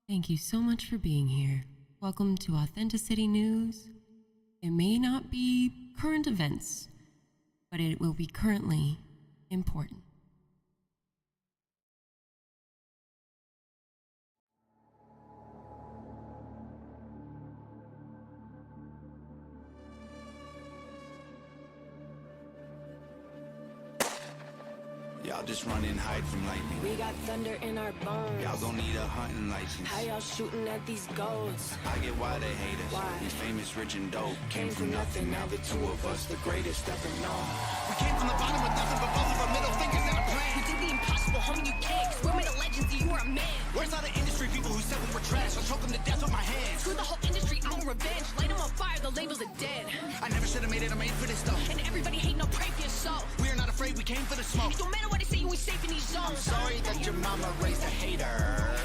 Thank you so much for being here. Welcome to AuthentiCity News. It may not be current events, but it will be currently important. Y'all just run and hide from lightning. We got thunder in our bones. Y'all gon' need a hunting license. How y'all shooting at these goals? I get why they hate us. Why? We famous, rich, and dope. Came from nothing, now the two of us, the greatest ever known. We came from the bottom with nothing but both of our middle fingers and a plan. We did the impossible, homie, you can't. 'Cause we're made of legends, you are a man. Where's all the industry people who said we were trash? I'll choke them to death with my hands. Screw the whole industry, I want revenge. Light them on fire, the labels are dead. I never should have made it, I made for this though. And everybody hate, no pray for your soul. We are not afraid, we came for the smoke. It don't matter what they say, you ain't safe in these I'm zones. sorry that your mama raised a hater.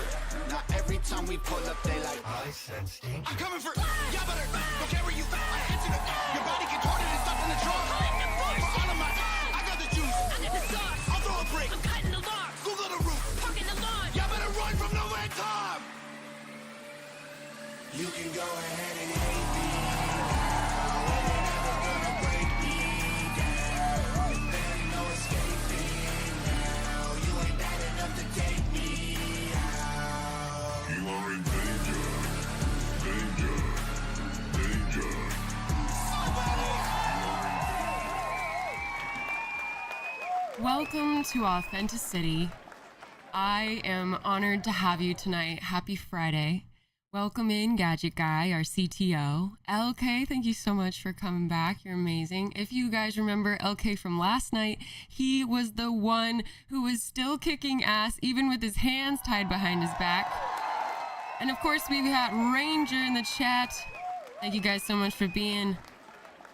Not every time we pull up, they like, I sense danger. I'm coming for y'all better don't care where you I hit you. Your body contorted and stuck in the drawer. For all of my I got the juice. I got the sauce. I'll throw a brick. I'm cutting the locks. Google the roof. Parking the lawn. Y'all better run from the red top. you can go ahead and hate me now. You're never gonna break me down. There ain't no escaping now. You ain't bad enough to take me out. You are in danger. Danger. Danger. Welcome to AuthentiCity. I am honored to have you tonight. Happy Friday. Welcome in, Gadget Guy, our CTO. LK, thank you so much for coming back. You're amazing. If you guys remember LK from last night, he was the one who was still kicking ass, even with his hands tied behind his back. And of course, we've got Ranger in the chat. Thank you guys so much for being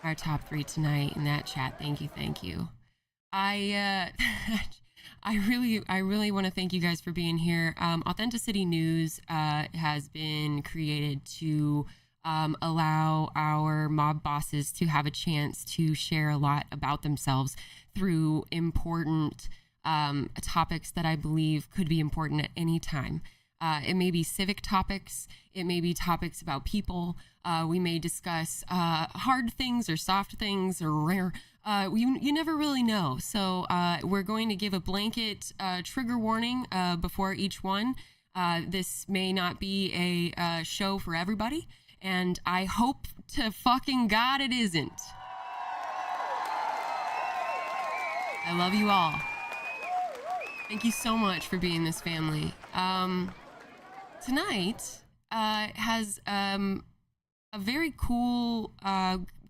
our top three tonight in that chat. Thank you, thank you. I really want to thank you guys for being here. AuthentiCity News has been created to allow our mob bosses to have a chance to share a lot about themselves through important topics that I believe could be important at any time. It may be civic topics. It may be topics about people. We may discuss hard things or soft things or rare. You never really know. So we're going to give a blanket trigger warning before each one. This may not be a show for everybody, and I hope to fucking God it isn't. I love you all. Thank you so much for being this family. Tonight has a very cool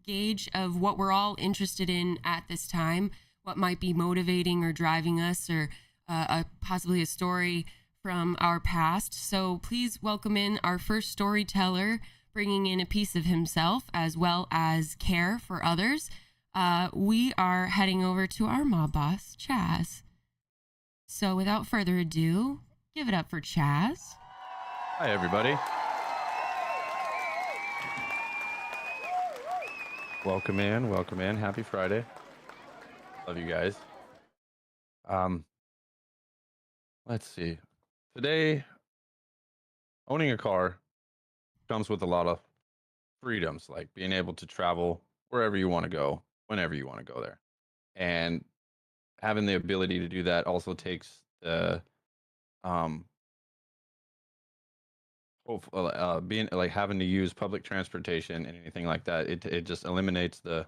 gauge of what we're all interested in at this time, what might be motivating or driving us, or possibly a story from our past. So please welcome in our first storyteller, bringing in a piece of himself as well as care for others. We are heading over to our mob boss, Chaz. So without further ado, give it up for Chaz. Hi, everybody. Welcome in. Happy Friday. Love you guys. Let's see. Today, owning a car comes with a lot of freedoms, like being able to travel wherever you want to go, whenever you want to go there. And having the ability to do that also takes the being like having to use public transportation and anything like that. It just eliminates the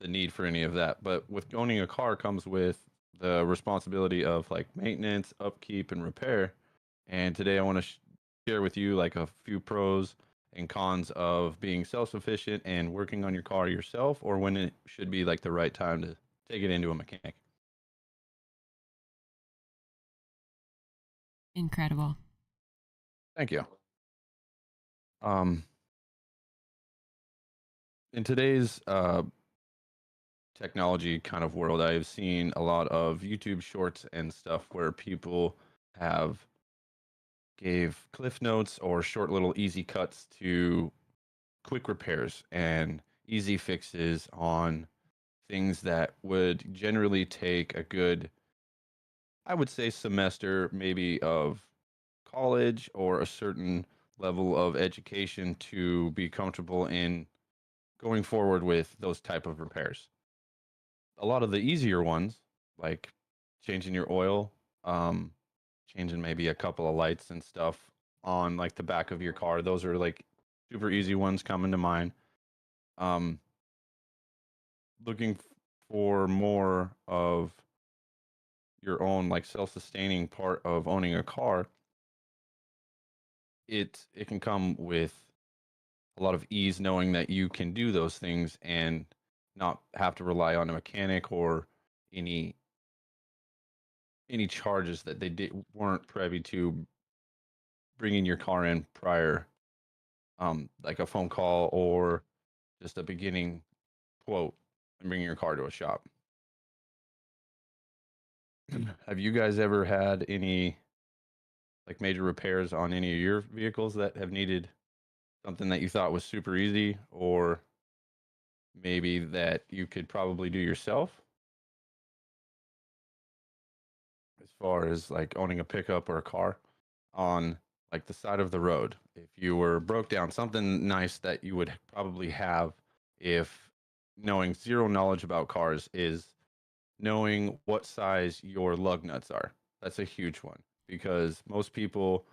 need for any of that. But with owning a car comes with the responsibility of like maintenance, upkeep, and repair. And today I want to share with you like a few pros and cons of being self-sufficient and working on your car yourself, or when it should be like the right time to take it into a mechanic. Incredible. Thank you. In today's technology kind of world, I've seen a lot of YouTube shorts and stuff where people have gave cliff notes or short little easy cuts to quick repairs and easy fixes on things that would generally take a good, I would say, semester maybe of college or a certain level of education to be comfortable in going forward with those type of repairs. A lot of the easier ones, like changing your oil, um, changing maybe a couple of lights and stuff on like the back of your car, those are like super easy ones coming to mind. Um, looking for more of your own like self-sustaining part of owning a car, it can come with a lot of ease knowing that you can do those things and not have to rely on a mechanic or any any charges that weren't privy to bringing your car in prior, like a phone call or just a beginning quote and bringing your car to a shop. Have you guys ever had any like major repairs on any of your vehicles that have needed something that you thought was super easy or maybe that you could probably do yourself as far as like owning a pickup or a car on like the side of the road? If you were broke down, something nice that you would probably have if knowing zero knowledge about cars is knowing what size your lug nuts are. That's a huge one because most people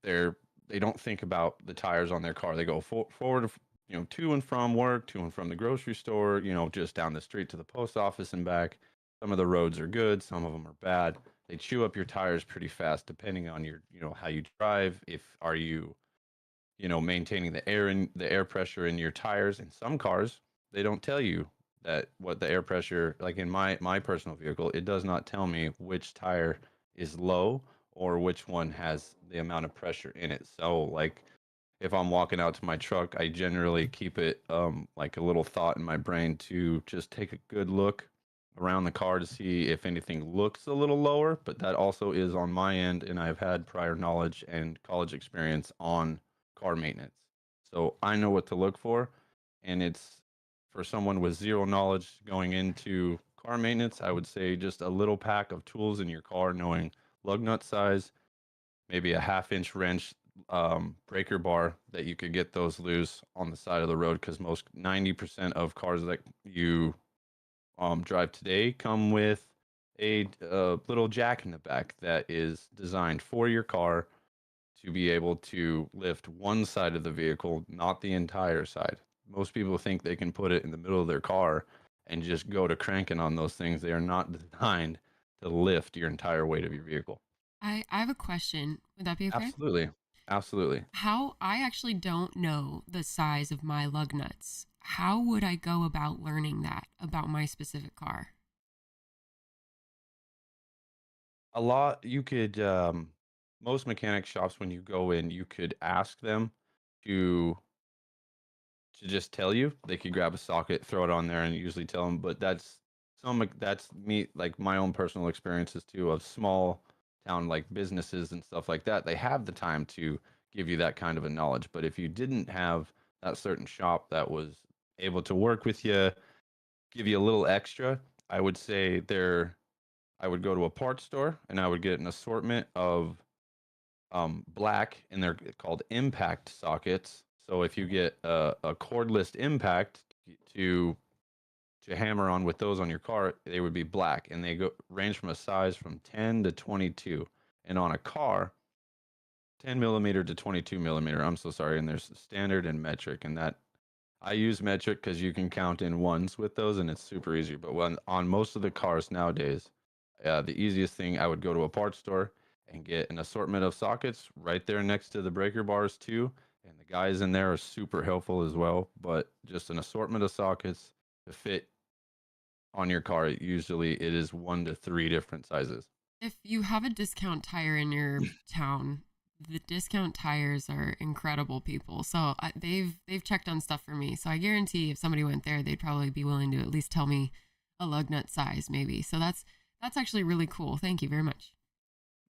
they're they don't think about the tires on their car. They go forward, to and from work, to and from the grocery store, just down the street to the post office and back. Some of the roads are good, some of them are bad. They chew up your tires pretty fast, depending on your, how you drive. If are you, maintaining the air pressure in your tires. In some cars, they don't tell you that what the air pressure, like in my personal vehicle, it does not tell me which tire is low or which one has the amount of pressure in it. So like if I'm walking out to my truck, I generally keep it like a little thought in my brain to just take a good look around the car to see if anything looks a little lower, but that also is on my end and I've had prior knowledge and college experience on car maintenance. So I know what to look for, and it's for someone with zero knowledge going into car maintenance, I would say just a little pack of tools in your car, knowing lug nut size, maybe a half-inch wrench, breaker bar that you could get those loose on the side of the road because most 90% of cars that you drive today come with a little jack in the back that is designed for your car to be able to lift one side of the vehicle, not the entire side. Most people think they can put it in the middle of their car and just go to cranking on those things. They are not designed to lift your entire weight of your vehicle. I have a question. Would that be okay? Absolutely. Absolutely. How I actually don't know the size of my lug nuts. How would I go about learning that about my specific car? A lot you could most mechanic shops when you go in, you could ask them to just tell you. They could grab a socket, throw it on there, and usually tell them. But that's me, like my own personal experiences too of small town like businesses and stuff like that. They have the time to give you that kind of a knowledge. But if you didn't have that certain shop that was able to work with you, give you a little extra, I would say I would go to a parts store and I would get an assortment of black, and they're called impact sockets. So if you get a cordless impact to hammer on with those on your car, they would be black, and they go range from a size from 10 to 22. And on a car, 10 millimeter to 22 millimeter. I'm so sorry. And there's standard and metric, and that I use metric because you can count in ones with those, and it's super easy. But when on most of the cars nowadays, the easiest thing, I would go to a parts store and get an assortment of sockets right there next to the breaker bars too. And the guys in there are super helpful as well. But just an assortment of sockets to fit on your car. Usually it is 1 to 3 different sizes. If you have a discount tire in your town, the discount tires are incredible people. So they've checked on stuff for me. So I guarantee if somebody went there, they'd probably be willing to at least tell me a lug nut size maybe. So that's actually really cool. Thank you very much.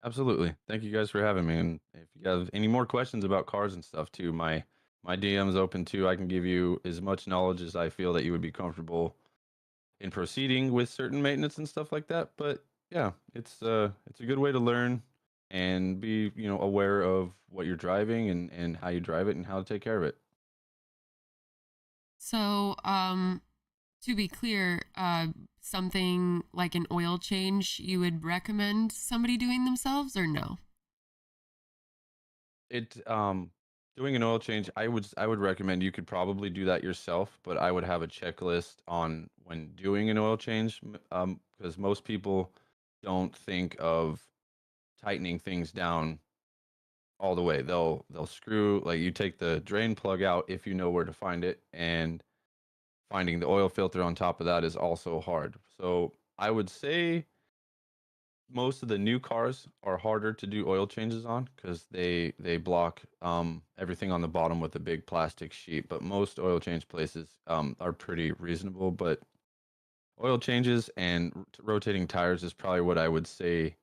Absolutely. Thank you guys for having me. And if you have any more questions about cars and stuff too, my DM is open too. I can give you as much knowledge as I feel that you would be comfortable in proceeding with certain maintenance and stuff like that. But yeah, it's a good way to learn and be, aware of what you're driving and how you drive it and how to take care of it. So, to be clear, something like an oil change you would recommend somebody doing themselves or no? It Doing an oil change, I would recommend you could probably do that yourself, but I would have a checklist on when doing an oil change, because most people don't think of tightening things down all the way. They'll screw, like, you take the drain plug out if you know where to find it, and finding the oil filter on top of that is also hard. So I would say most of the new cars are harder to do oil changes on because they block everything on the bottom with a big plastic sheet. But most oil change places are pretty reasonable. But oil changes and rotating tires is probably what I would say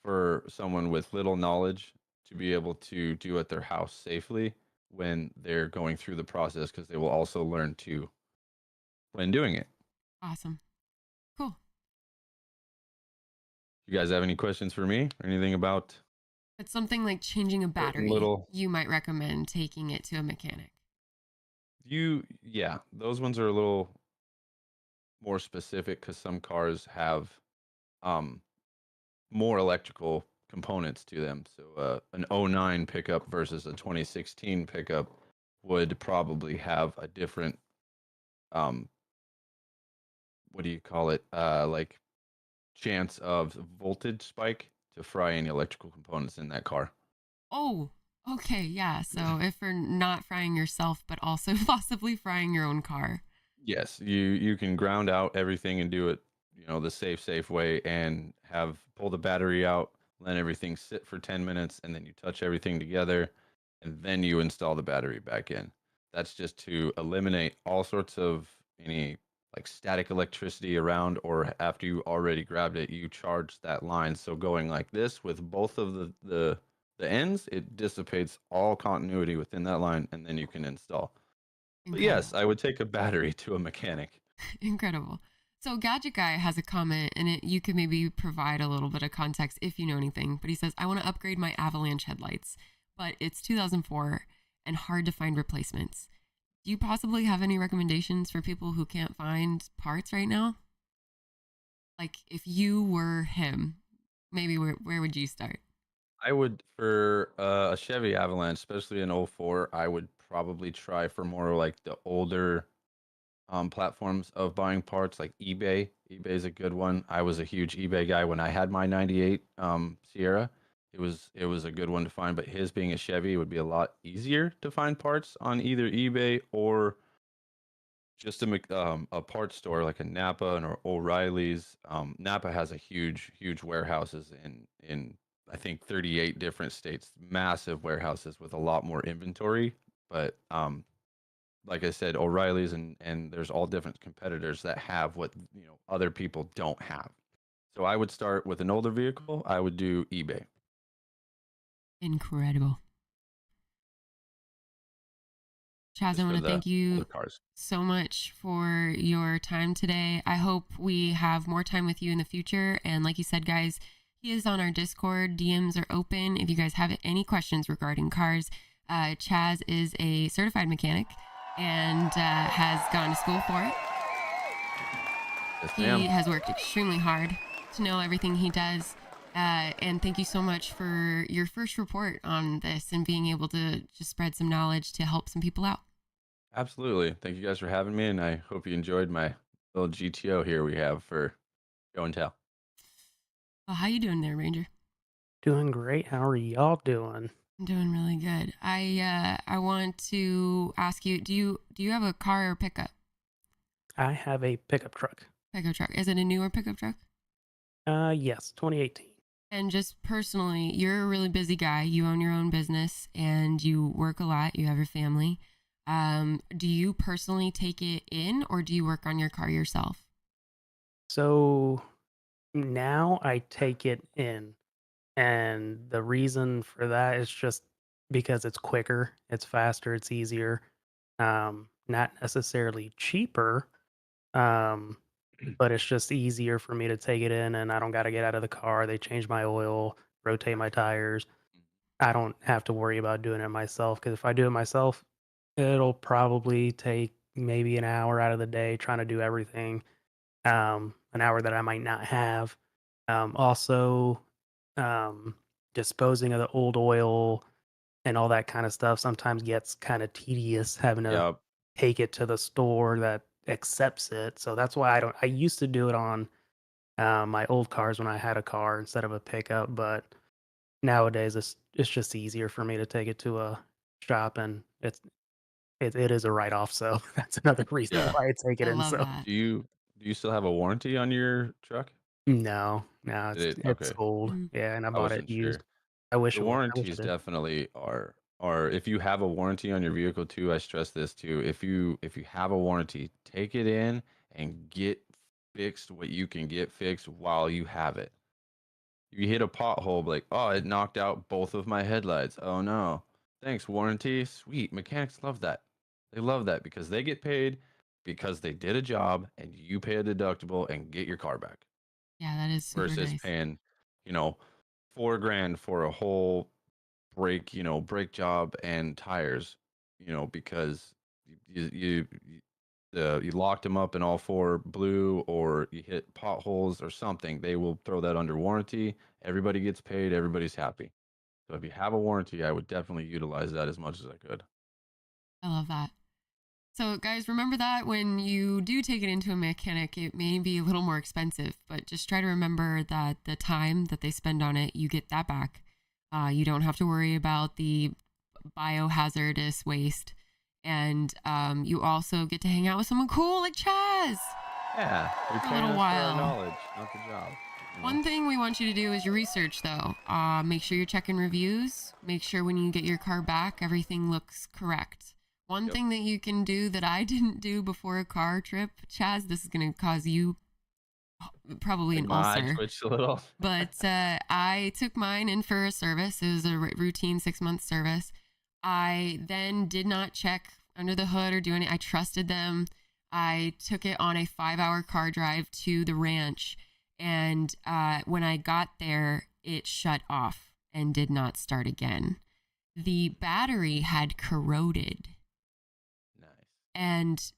for someone with little knowledge to be able to do at their house safely when they're going through the process, because they will also learn to when doing it. Awesome. Cool. You guys have any questions for me or anything about It's something like changing a certain battery. little You might recommend taking it to a mechanic. yeah, those ones are a little more specific because some cars have um more electrical components to them. So an '09 pickup versus a 2016 pickup would probably have a different um what do you call it, like, chance of voltage spike to fry any electrical components in that car. Oh, okay. Yeah. So if you're not frying yourself, but also possibly frying your own car. Yes, you can ground out everything and do it, the safe way, and have pull the battery out, let everything sit for 10 minutes, and then you touch everything together, and then you install the battery back in. That's just to eliminate all sorts of any, like, static electricity around, or after you already grabbed it, you charge that line. So going like this with both of the ends, it dissipates all continuity within that line, and then you can install. But yes, Incredible. I would take a battery to a mechanic. Incredible. So Gadget Guy has a comment, and you could maybe provide a little bit of context if you know anything. But he says, "I want to upgrade my Avalanche headlights, but it's 2004 and hard to find replacements. Do you possibly have any recommendations for people who can't find parts right now? Like if you were him, maybe where would you start?" I would, for a Chevy Avalanche, especially an '04, I would probably try for more like the older platforms of buying parts, like eBay. eBay is a good one. I was a huge eBay guy when I had my '98 Sierra. It was a good one to find, but his being a Chevy, it would be a lot easier to find parts on either eBay or just a parts store like a Napa and or O'Reilly's. Napa has a huge warehouses in I think 38 different states, massive warehouses with a lot more inventory. But like I said, O'Reilly's and there's all different competitors that have what other people don't have. So I would start with an older vehicle. I would do eBay. Incredible. Chaz, I Just want for to the thank older you cars. so much for your time today. I hope we have more time with you in the future. And like you said, guys, he is on our Discord. DMs are open. If you guys have any questions regarding cars, Chaz is a certified mechanic and has gone to school for it. Yes, He ma'am. has worked extremely hard to know everything he does. And thank you so much for your first report on this and being able to just spread some knowledge to help some people out. Absolutely. Thank you guys for having me, and I hope you enjoyed my little GTO here we have for show and tell. Well, how you doing there, Ranger? Doing great. How are y'all doing? I'm doing really good. I want to ask you, do you have a car or pickup? I have a pickup truck. Pickup truck. Is it a newer pickup truck? Yes, 2018. And just personally, you're a really busy guy. You own your own business and you work a lot. You have your family. Do you personally take it in or do you work on your car yourself? So now I take it in. And the reason for that is just because it's quicker, it's faster, it's easier. Not necessarily cheaper, um, but it's just easier for me to take it in and I don't got to get out of the car. They change my oil. rotate my tires. I don't have to worry about doing it myself because if I do it myself, it'll probably take maybe an hour out of the day trying to do everything, an hour that I might not have. Also, um, disposing of the old oil and all that kind of stuff sometimes gets kind of tedious having to Yep. take it to the store that accepts it. So that's why I used to do it on my old cars when I had a car instead of a pickup, but nowadays it's just easier for me to take it to a shop and it is a write off. So that's another reason Yeah. why I take it I in. love So that. Do you still have a warranty on your truck? no, no, Did it's it? it's Okay. old. Mm. Yeah, and I I bought it wasn't used. sure. I wish The it was. I wish I warranties did. definitely are if you have a warranty on your vehicle too, I stress this too. If you have a warranty, take it in and get fixed what you can get fixed while you have it. You hit a pothole, like, oh, it knocked out both of my headlights. Oh no. Thanks, warranty. Sweet. Mechanics love that. They love that because they get paid because they did a job and you pay a deductible and get your car back Yeah, that is super versus nice. paying, you know, 4 grand for a whole brake job and tires, because you locked them up and all four blew or you hit potholes or something. They will throw that under warranty. Everybody gets paid. Everybody's happy. So if you have a warranty, I would definitely utilize that as much as I could. I love that. So, guys, remember that when you do take it into a mechanic, it may be a little more expensive, but just try to remember that the time that they spend on it, you get that back. You don't have to worry about the biohazardous waste. And you also get to hang out with someone cool like Chaz Yeah, you're for a paying little us for our while. knowledge, not the job. One thing we want you to do is your research, though. Make sure you're checking reviews. Make sure when you get your car back, everything looks correct. One Yep. thing that you can do that I didn't do before a car trip, Chaz, this is going to cause you probably Like an my eye ulcer. twitched a little. But I took mine in for a service. It was a routine 6-month service. I then did not check under the hood or do any. I trusted them. I took it on a 5-hour car drive to the ranch, and when I got there, it shut off and did not start again. The battery had corroded, Nice. and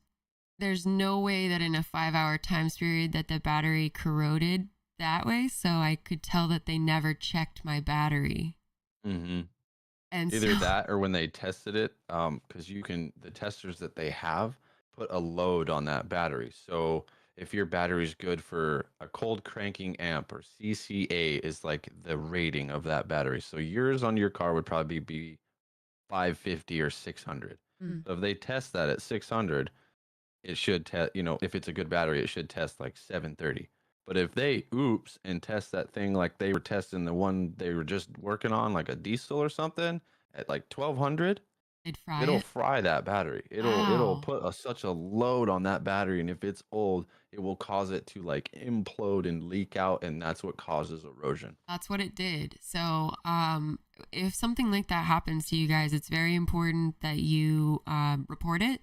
there's no way that in a 5-hour time period that the battery corroded that way. So I could tell that they never checked my battery. Mm-hmm. And Either so that or when they tested it, because the testers that they have put a load on that battery. So if your battery is good for a cold cranking amp or CCA is like the rating of that battery. So yours on your car would probably be 550 or 600. Mm. So if they test that at 600, it should test, if it's a good battery, it should test like 730. But if they oops and test that thing like they were testing the one they were just working on, like a diesel or something, at like 1200, they'd fry it'll it. fry that battery. It'll Wow. put such a load on that battery, and if it's old, it will cause it to like implode and leak out, and that's what causes erosion. That's what it did. So, if something like that happens to you guys, it's very important that you report it,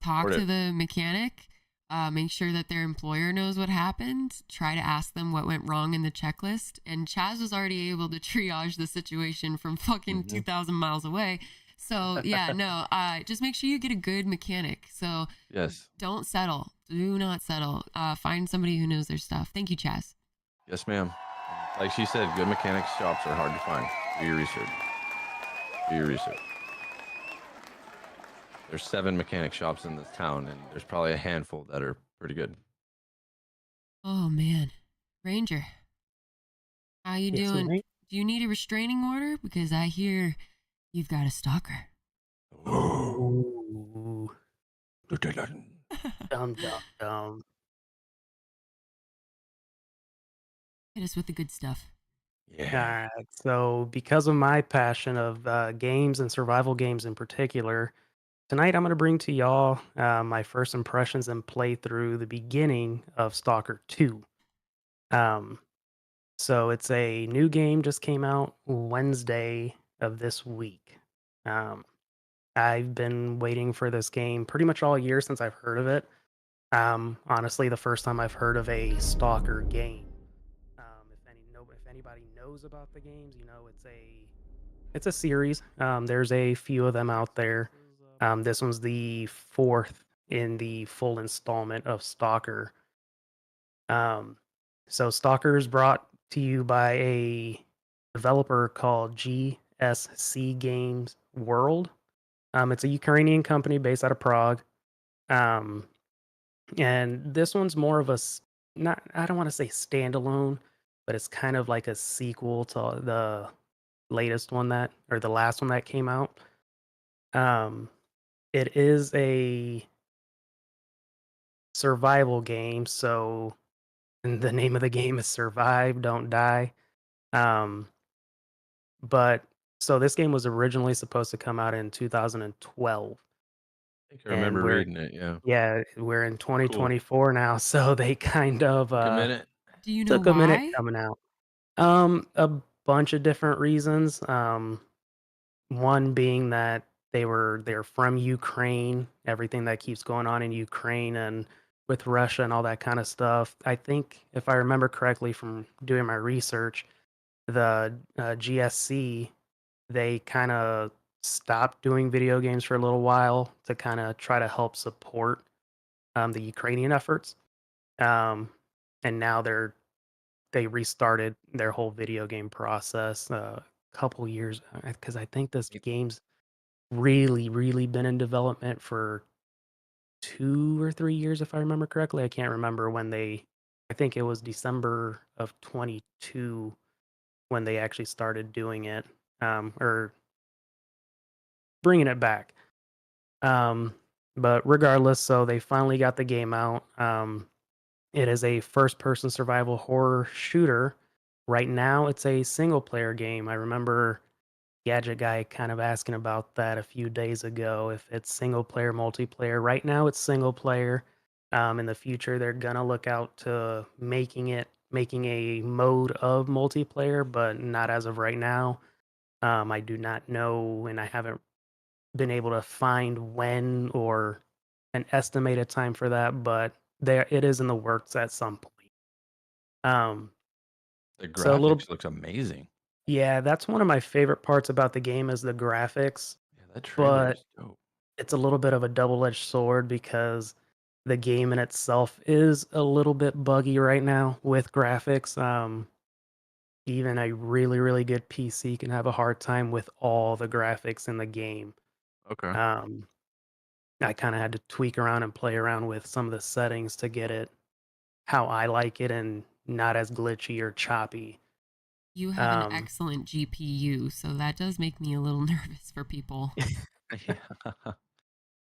talk Report to it. the mechanic, make sure that their employer knows what happened, try to ask them what went wrong in the checklist. And Chaz was already able to triage the situation from fucking 2,000 miles away. So, yeah, no, just make sure you get a good mechanic. So, Yes. don't settle. Do not settle. Find somebody who knows their stuff. Thank you, Chaz. Yes, ma'am. Like she said, good mechanic shops are hard to find. Do your research. Do your research. There's 7 mechanic shops in this town, and there's probably a handful that are pretty good. Oh, man. Ranger, how you Yes, doing? mate. Do you need a restraining order? Because I hear you've got a stalker. Ooh, dumb, dumb, dumb. Hit us with the good stuff. Yeah. Alright, so because of my passion of games and survival games in particular, tonight I'm going to bring to y'all my first impressions and playthrough the beginning of Stalker 2. Um, so it's a new game, just came out Wednesday of this week. Um, I've been waiting for this game pretty much all year since I've heard of it. Honestly, the first time I've heard of a Stalker game. If anybody knows about the games, it's a series. There's a few of them out there. This one's the fourth in the full installment of Stalker. Um, so Stalker is brought to you by a developer called GSC Games World. It's a Ukrainian company based out of Prague. Um, and this one's more of not, I don't want to say standalone, but it's kind of like a sequel to the latest one or the last one that came out. Um, it is a survival game, so and the name of the game is Survive, Don't Die. Um, but so this game was originally supposed to come out in 2012, I think I and remember reading it. Yeah. we're in Cool. 2024 now, so they kind of Took a minute. Do you know took a minute why? coming out. A bunch of different reasons. One being that they're from Ukraine, everything that keeps going on in Ukraine and with Russia and all that kind of stuff. I think if I remember correctly from doing my research, the GSC, they kind of stopped doing video games for a little while to kind of try to help support the Ukrainian efforts. Um, and now they restarted their whole video game process a couple years, because I think this game's really been in development for 2 or 3 years, if I remember correctly. I can't remember when I think it was December of 22 when they actually started doing it, or bringing it back. Um, but regardless, so they finally got the game out. It is a first person survival horror shooter. Right now, it's a single player game. I remember Gadget Guy kind of asking about that a few days ago, if it's single player, multiplayer. Right now, it's single player. In the future, they're gonna look out to making a mode of multiplayer, but not as of right now. I do not know, and I haven't been able to find when or an estimated time for that, but there it is in the works at some point. Um, The so a little graphics looks amazing. Yeah, that's one of my favorite parts about the game is the graphics, Yeah, that trailer but is dope. it's a little bit of a double-edged sword because the game in itself is a little bit buggy right now with graphics. Even a really good PC can have a hard time with all the graphics in the game. Okay. Um, I kind of had to tweak around and play around with some of the settings to get it how I like it and not as glitchy or choppy. You have an Um, excellent GPU, so that does make me a little nervous for people. Yeah.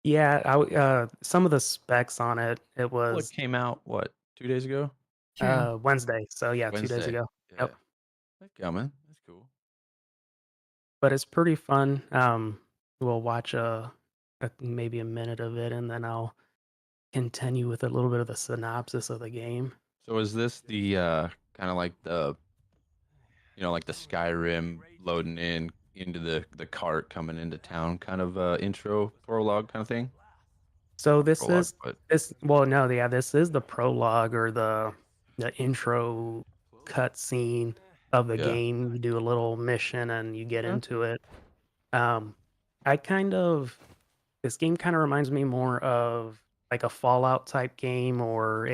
yeah, some of the specs on it, it Well, it was came out what 2 days ago? True. Wednesday. So yeah, 2 days Wednesday. ago. Yeah. Yep. That's coming. That's cool. But it's pretty fun. We'll watch maybe a minute of it, and then I'll continue with a little bit of the synopsis of the game. So is this the kind of like like the Skyrim loading in into the cart coming into town kind of intro prologue kind of thing? So Not this prologue, is but this well no, yeah, this is the prologue or the intro cutscene of the yeah. game. You do a little mission and you get Yeah. into it. Um I kind of This game kind of reminds me more of like a Fallout type game or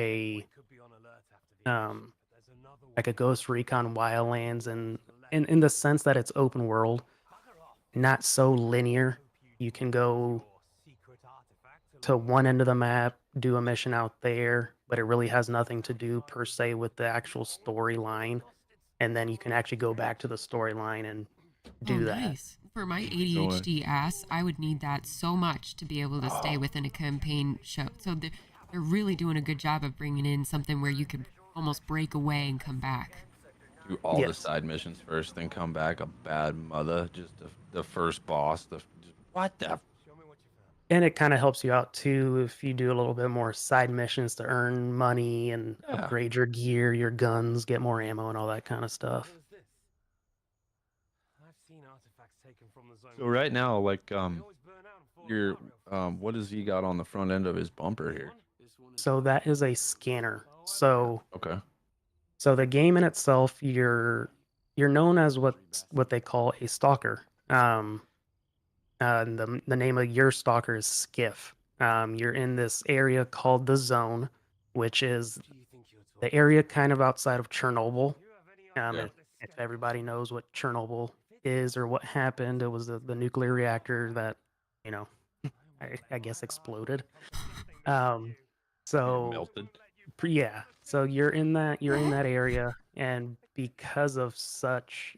um like a Ghost Recon Wildlands, and in the sense that it's open world, not so linear. You can go to one end of the map, do a mission out there, but it really has nothing to do per se with the actual storyline. And then you can actually go back to the storyline and Oh, do that. nice. For my No way. ADHD ass, I would need that so much to be able to stay within a campaign show. So they're really doing a good job of bringing in something where you could almost break away and come back. Do all the Yes. side missions first, then come back a bad mother. Just the first boss. What the? And it kind of helps you out too if you do a little bit more side missions to earn money and Yeah. upgrade your gear, your guns, get more ammo, and all that kind of stuff. So right now, like your what does he got on the front end of his bumper here? So that is a scanner. So Okay. so the game in itself, you're known as what they call a stalker. And the name of your stalker is Skiff. You're in this area called the Zone, which is the area kind of outside of Chernobyl. Okay. If everybody knows what Chernobyl is or what happened, it was the nuclear reactor that, you know, I guess exploded. Um, so Melted. yeah, so you're in that area, and because of such,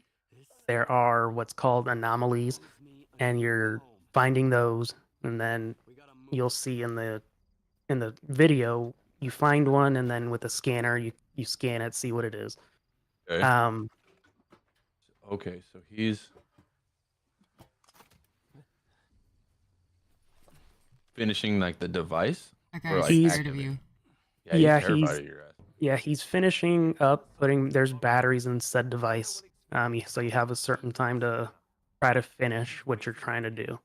there are what's called anomalies, and you're finding those, and then you'll see in the video you find one, and then with a scanner you scan it, see what it is. Okay. Um, Okay, so he's finishing like the device, That or guy's like He's- scared of activating? you. Yeah, Yeah, he's terrified he's- of your ass. yeah, he's finishing up putting there's batteries in said device. So you have a certain time to try to finish what you're trying to do.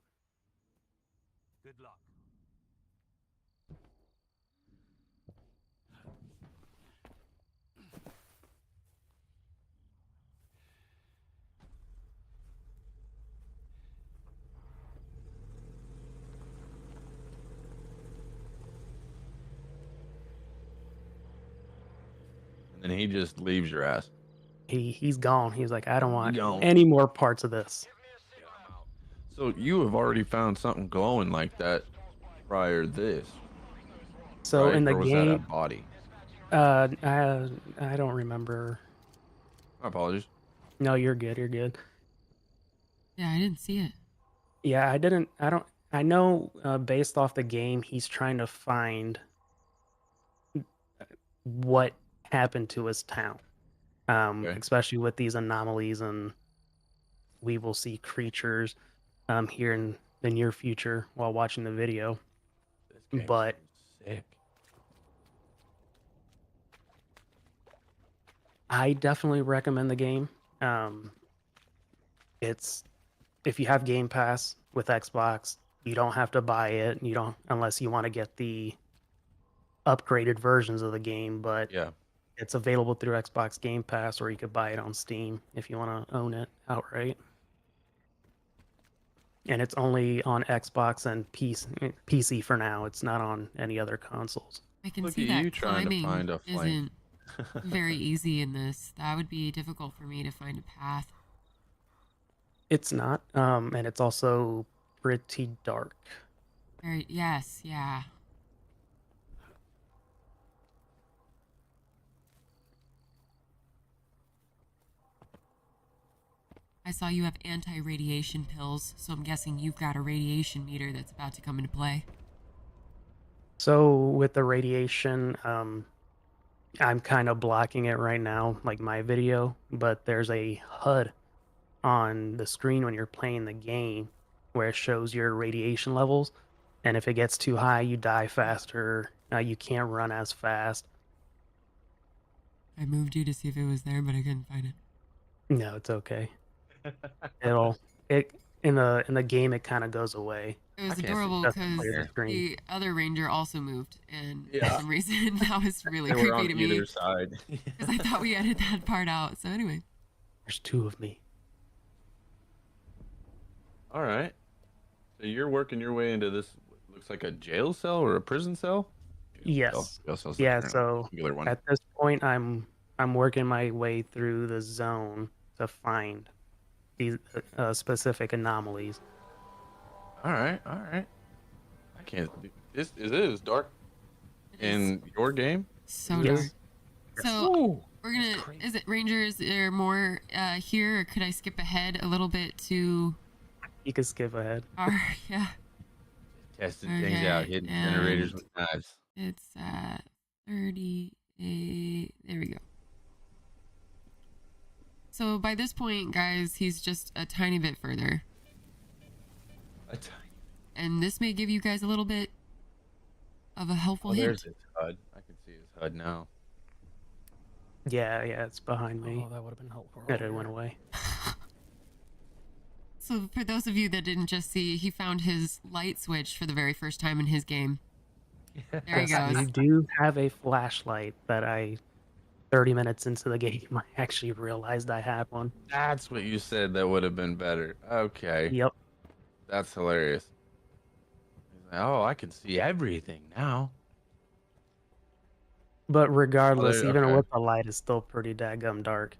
And then he just leaves your ass. He's gone. He's like, I don't want gone. any more parts of this. So you have already found something glowing like that prior to this, So right? in the Or was that a game, body? I don't remember. My apologies. No, you're good. You're good. Yeah, I didn't see it. Yeah, I didn't. I don't. I know based off the game, he's trying to find what happened to his town, Okay. especially with these anomalies, and we will see creatures here in the near future while watching the video. This game But- sounds sick. I definitely recommend the game. It's if you have Game Pass with Xbox, you don't have to buy it. You don't unless you want to get the upgraded versions of the game, but Yeah. it's available through Xbox Game Pass, or you could buy it on Steam if you want to own it outright. And it's only on Xbox and PC for now. It's not on any other consoles. I can Look see at that you trying to climbing find a flame. isn't very easy in this. That would be difficult for me to find a path. It's not, and it's also pretty dark. Very, yes, yeah. I saw you have anti-radiation pills, so I'm guessing you've got a radiation meter that's about to come into play. So with the radiation, I'm kind of blocking it right now, like my video, but there's a HUD on the screen when you're playing the game where it shows your radiation levels. And if it gets too high, you die faster. You can't run as fast. I moved you to see if it was there, but I couldn't find it. No, it's okay. It in the game it kind of goes away. It was can't see adorable nothing because clear the screen. the other ranger also moved, and for Yeah. some reason that was really They were creepy on to me either side. because I thought we edited that part out. So anyway, There's two of me. All right. So you're working your way into this. Looks like a jail cell or a prison cell. Yes. Jail cell's Yeah, the so regular one. at this point I'm working my way through the zone to find these specific anomalies. All right. All right. I can't. This is dark in your game. so Yes. dark. So Ooh. we're gonna. Is it Ranger? Is there more here, or could I skip ahead a little bit to You can skip ahead. our? Yeah, Testing things out, Okay, hitting generators and- with knives. it's 38. There we go. So by this point, guys, he's just a tiny bit further, and this may give you guys a little bit of a helpful Oh, hint. there's his HUD. I can see his HUD now. Yeah, it's behind me. Oh, that would have been helpful. And it went away. So for those of you that didn't just see, he found his light switch for the very first time in his game. There he Yes, goes. you do have a flashlight that I 30 minutes into the game, I actually realized I had one. That's what you said that would have been better. Okay. Yep. That's hilarious. He's like, oh, I can see everything now. But regardless, even Okay. with the light, it's still pretty daggum dark.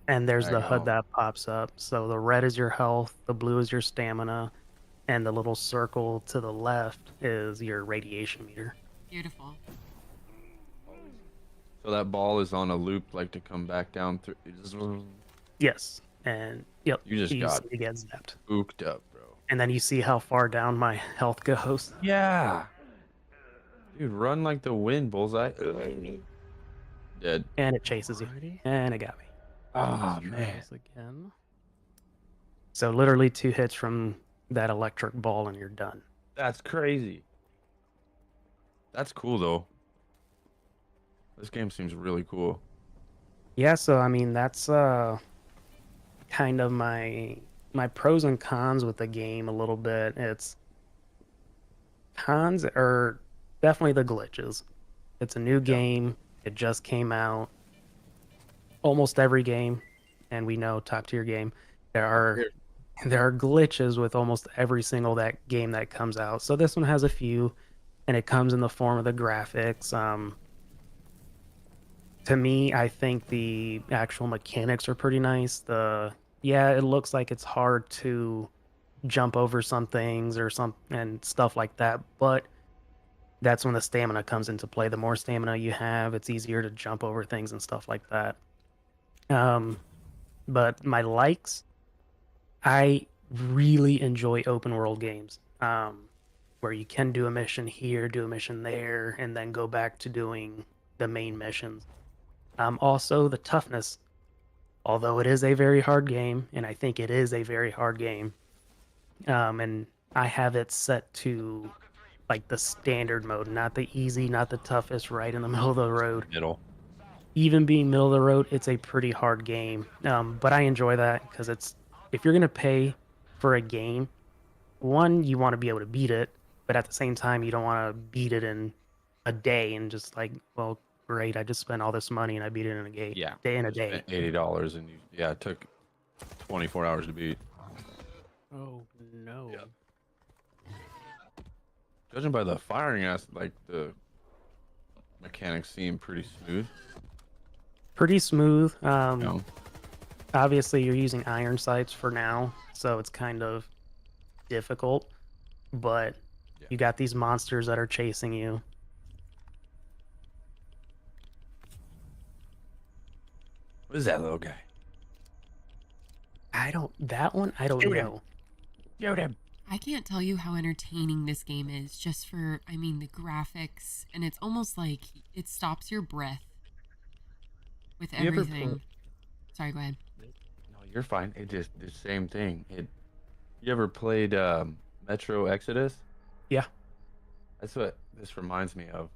And there's the HUD Daggone. that pops up. So the red is your health, the blue is your stamina, and the little circle to the left is your radiation meter. Beautiful. So that ball is on a loop, like to come back down through. Yes. And yep, You just got see it get zapped. spooked up, bro. And then you see how far down my health goes. Yeah. Dude, run like the wind, bullseye. Dead. And it chases you. And it got me. Oh, Let's try man. this again. So literally 2 hits from that electric ball and you're done. That's crazy. That's cool, though. This game seems really cool. Yeah, so I mean that's kind of my pros and cons with the game a little bit. It's cons are definitely the glitches. It's a new game. It just came out. Almost every game, and we know top tier game, there are glitches with almost every single game that comes out. So this one has a few, and it comes in the form of the graphics. To me, I think the actual mechanics are pretty nice. It looks like it's hard to jump over some things and stuff like that, but that's when the stamina comes into play. The more stamina you have, it's easier to jump over things and stuff like that. But my likes, I really enjoy open world games, where you can do a mission here, do a mission there, and then go back to doing the main missions. Also, the toughness, although it is a very hard game, and I think it is a very hard game, and I have it set to like the standard mode, not the easy, not the toughest, right in the middle of the road. Middle. Even being middle of the road, it's a pretty hard game. But I enjoy that because if you're gonna pay for a game, one, you want to be able to beat it, but at the same time, you don't want to beat it in a day and just like, well, great, I just spent all this money and I beat it in a day. Yeah. In a Just day. spent $80 and it took 24 hours to beat. Oh no. Yep. Judging by the firing, like the mechanics seem pretty smooth. Pretty smooth. No. Obviously, you're using iron sights for now, so it's kind of difficult. But you got these monsters that are chasing you. What is that little guy? I don't know. Shoot him. I can't tell you how entertaining this game is just for, I mean, the graphics, and it's almost like it stops your breath with You ever everything. Sorry, go ahead. No, you're fine. It just the same thing. You ever played Metro Exodus? Yeah. That's what this reminds me of.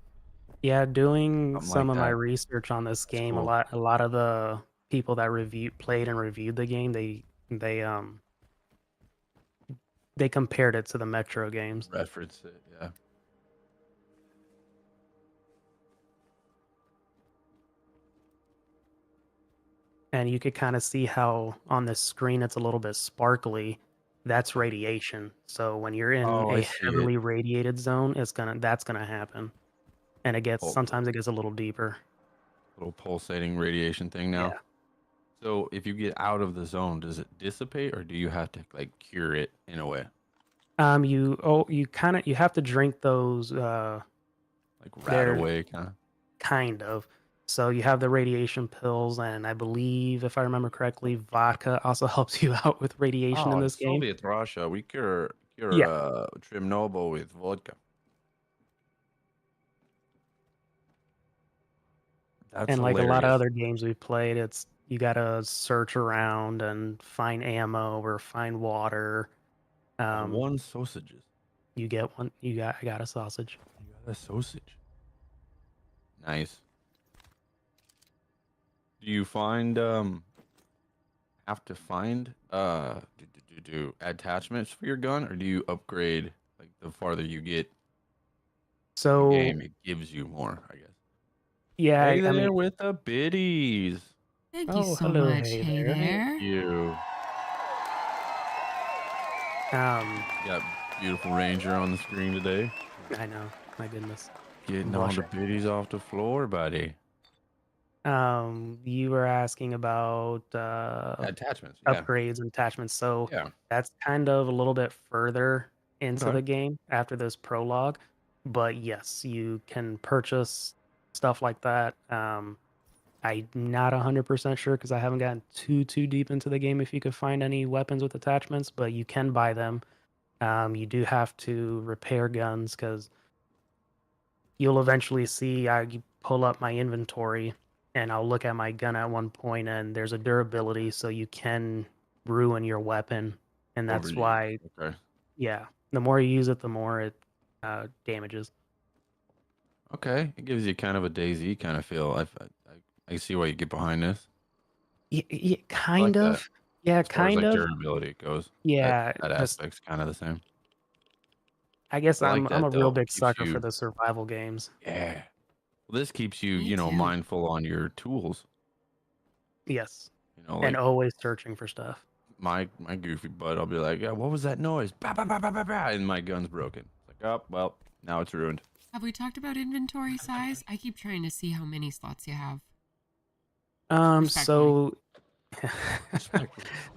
Yeah, doing Something some like of my that. research on this game, cool. a lot of the people that played and reviewed the game, they compared it to the Metro games. Reference it, yeah. And you could kind of see how on the screen it's a little bit sparkly. That's radiation. So when you're in Oh, I a see it. heavily radiated zone, that's gonna happen. And sometimes it gets a little deeper. Little pulsating radiation thing now. Yeah. So if you get out of the zone, does it dissipate or do you have to like cure it in a way? You have to drink those Like rat They're- away kind of. kind of. So you have the radiation pills, and I believe, if I remember correctly, vodka also helps you out with radiation in this game. Soviet Russia, we cure Yeah. Chernobyl with vodka. That's And like a lot of hilarious. other games we've played, it's you gotta search around and find ammo or find water. One sausages. You get one. I got a sausage. You got a sausage. Nice. Do you find have to find do attachments for your gun, or do you upgrade like the farther you get the So game? It gives you more, I guess. Yeah, Hey I mean, there with the biddies. Thank you oh, so hello, much. hey Hey there. there. You got beautiful Ranger on the screen today. I know, my goodness. Getting all the Blushing. biddies off the floor, buddy. You were asking about Attachments, yeah. upgrades and attachments. So Yeah. that's kind of a little bit further into Okay. the game after this prologue. But yes, you can purchase stuff like that. I'm not 100% sure because I haven't gotten too deep into the game if you could find any weapons with attachments, but you can buy them. You do have to repair guns because you'll eventually see I pull up my inventory and I'll look at my gun at one point and there's a durability, so you can ruin your weapon. And that's Overuse. why, Okay. yeah, the more you use it, the more it damages. Okay. It gives you kind of a DayZ kind of feel. I see why you get behind this. Yeah, I like kind that. of. Yeah, As far as kind like of. durability goes, Yeah, that just aspect's kind of the same. I guess I like I'm that a real though. big Keeps sucker for you, the survival games. yeah. Well, this keeps you, Me too. mindful on your tools. Yes. And Like always searching for stuff. my goofy butt, I'll be like, yeah, what was that noise? Bah, bah, bah, bah, bah, bah, and my gun's broken. It's like, oh, well, now it's ruined. Have we talked about inventory size? I keep trying to see how many slots you have. Respectfully. So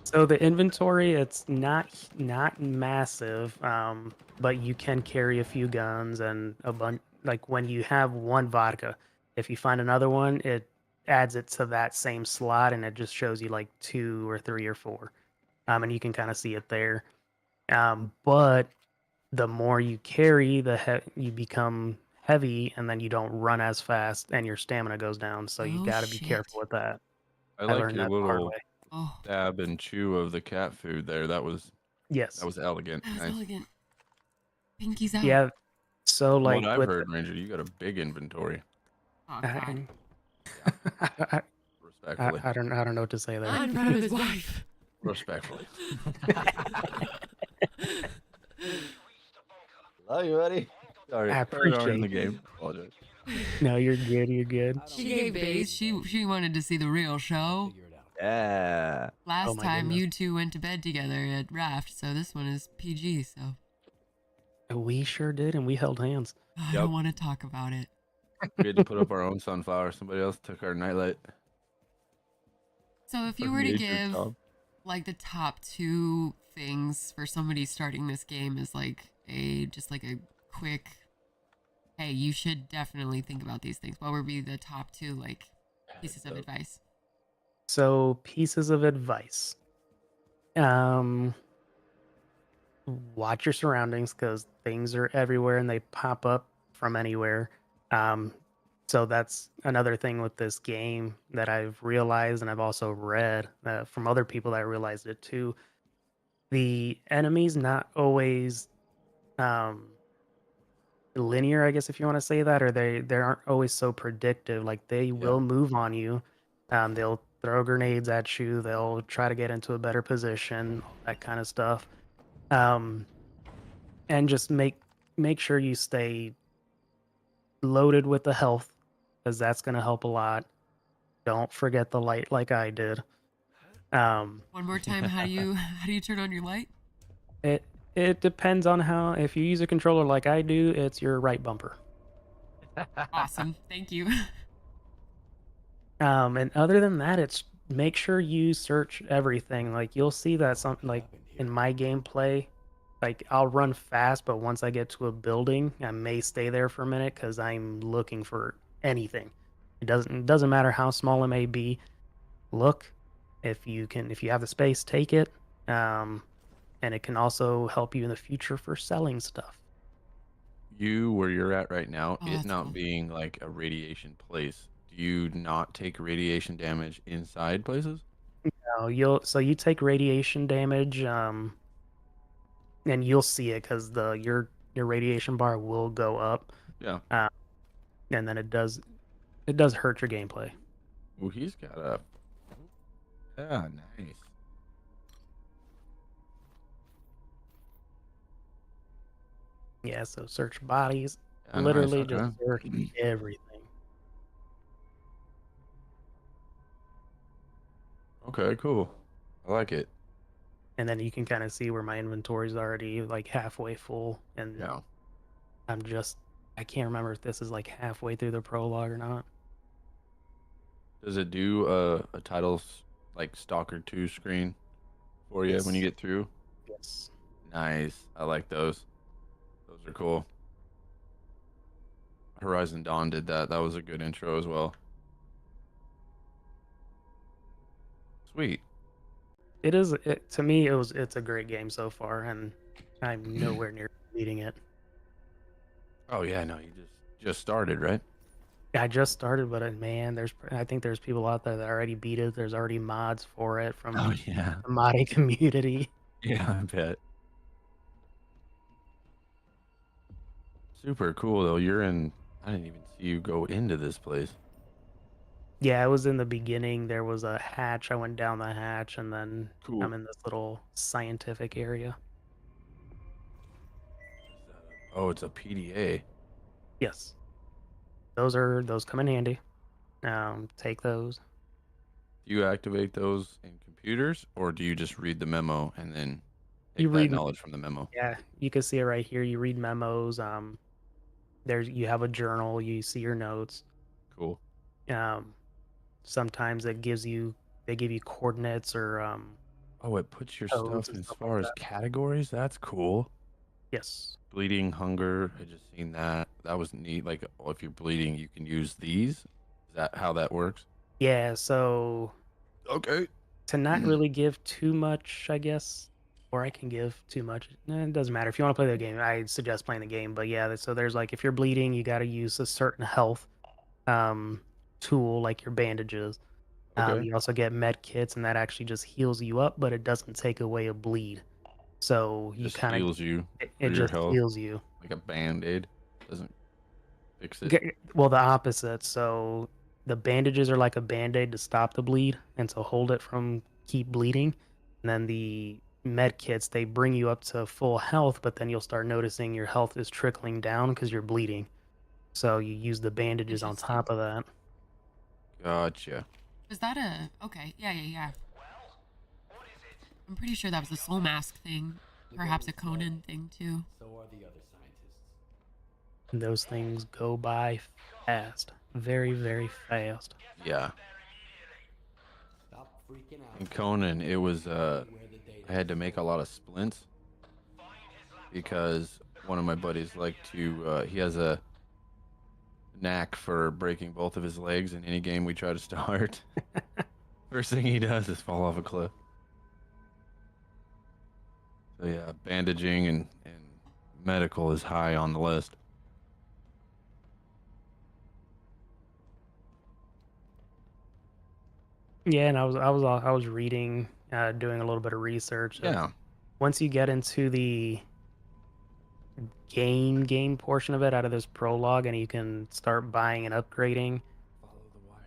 so the inventory, it's not massive, but you can carry a few guns and a bunch. Like when you have one vodka, if you find another one, it adds it to that same slot, and it just shows you like 2 or 3 or 4, and you can kind of see it there. But the more you carry, you become heavy, and then you don't run as fast, and your stamina goes down. So you Oh got to be shit. careful with that. I I like learned your that the hard little way. Oh, dab and chew of the cat food there. That was Yes. elegant. that was Nice. elegant. Pinkies out. Yeah. So From what like I've with heard, Ranger, you got a big inventory. Oh god. I, I, Respectfully. I don't know what to say there. Not in front of his wife. Respectfully. Love you, buddy. Sorry, I sorry to ruin the appreciate it. game. Apologize. No, you're good. You're good. She gave base. She wanted to see the real show. Yeah. Last Oh my time goodness. you two went to bed together at Raft, so this one is PG, so We sure did, and we held hands. I Yep. don't want to talk about it. We had to put up our own sunflower. Somebody else took our nightlight. So if you Our were to nature give job. like the top 2 things for somebody starting this game is like a quick, hey, you should definitely think about these things. What would be the top 2 like pieces of advice? So pieces of advice. Watch your surroundings because things are everywhere and they pop up from anywhere. So that's another thing with this game that I've realized, and I've also read from other people that realized it too. The enemies not always um, linear, I guess if you want to say that, or they aren't always so predictive. Like they will move on you. They'll throw grenades at you. They'll try to get into a better position, all that kind of stuff. Um, and just make sure you stay loaded with the health because that's going to help a lot. Don't forget the light like I did. One more time, how do you turn on your light? It it depends on how. If you use a controller like I do, it's your right bumper. Awesome. Thank you. And other than that, it's make sure you search everything. Like you'll see that something like in my gameplay, like I'll run fast, but once I get to a building, I may stay there for a minute because I'm looking for anything. It doesn't matter how small it may be. Look, if you have the space, take it. And it can also help you in the future for selling stuff. You, where you're at right now, Oh, it that's not cool. being like a radiation place. Do you not take radiation damage inside places? You take radiation damage, and you'll see it because your radiation bar will go up, Yeah. and then it does hurt your gameplay. Well, he's got a. Yeah, nice. Yeah, so search bodies, Yeah, nice. literally just Okay. search everything. Okay, cool. I like it. And then you can kind of see where my inventory is already like halfway full, and Yeah. I can't remember if this is like halfway through the prologue or not. Does it do a titles like Stalker 2 screen for you when you Yes. get through? Yes. Nice. I like those. Those are cool. Horizon Dawn did that. That was a good intro as well. Sweet. To me it's a great game so far, and I'm nowhere near beating it. Oh yeah, no, you just started, right? I just started, but man, I think there's people out there that already beat it. There's already mods for it Oh from yeah. the modding community. Yeah, I bet. Super cool though. I didn't even see you go into this place. Yeah, I was in the beginning. There was a hatch. I went down the hatch, and then I'm Cool. in this little scientific area. Oh, it's a PDA. Yes, those come in handy. Take those. Do you activate those in computers or do you just read the memo and then You take that read, knowledge from the memo? yeah, you can see it right here. You read memos. You have a journal. You see your notes. Cool. Um, sometimes they give you coordinates or Oh, it puts your codes stuff and in as stuff like far as that. categories. That's cool. Yes. Bleeding, hunger. I just seen that. That was neat. Like, if you're bleeding, you can use these. Is that how that works? Yeah. So Okay. to not really give too much, I guess, or I can give too much. It doesn't matter. If you want to play the game, I suggest playing the game. But yeah, so there's like if you're bleeding, you got to use a certain health um, tool, like your bandages. Okay. You also get med kits, and that actually just heals you up, but it doesn't take away a bleed. So you Just kind of heals you it for your just health heals you. like a band-aid. Doesn't fix it. Well, the opposite. So the bandages are like a band-aid to stop the bleed and to hold it from keep bleeding. And then the med kits, they bring you up to full health, but then you'll start noticing your health is trickling down because you're bleeding. So you use the bandages on Interesting. top of that. Gotcha. Was that a okay? Yeah, yeah, yeah. I'm pretty sure that was a soul mask thing. Perhaps a Conan thing too. So are the other scientists. And those things go by fast. Very, very fast. Yeah. Stop freaking out. In Conan, it was Where the data I had to make a lot of splints because one of my buddies liked to he has a knack for breaking both of his legs in any game we try to start. First thing he does is fall off a cliff. So yeah, bandaging and medical is high on the list. Yeah, and I was reading, doing a little bit of research. Yeah. Once you get into the game portion of it out of this prologue, and you can start buying and upgrading. follow the wire.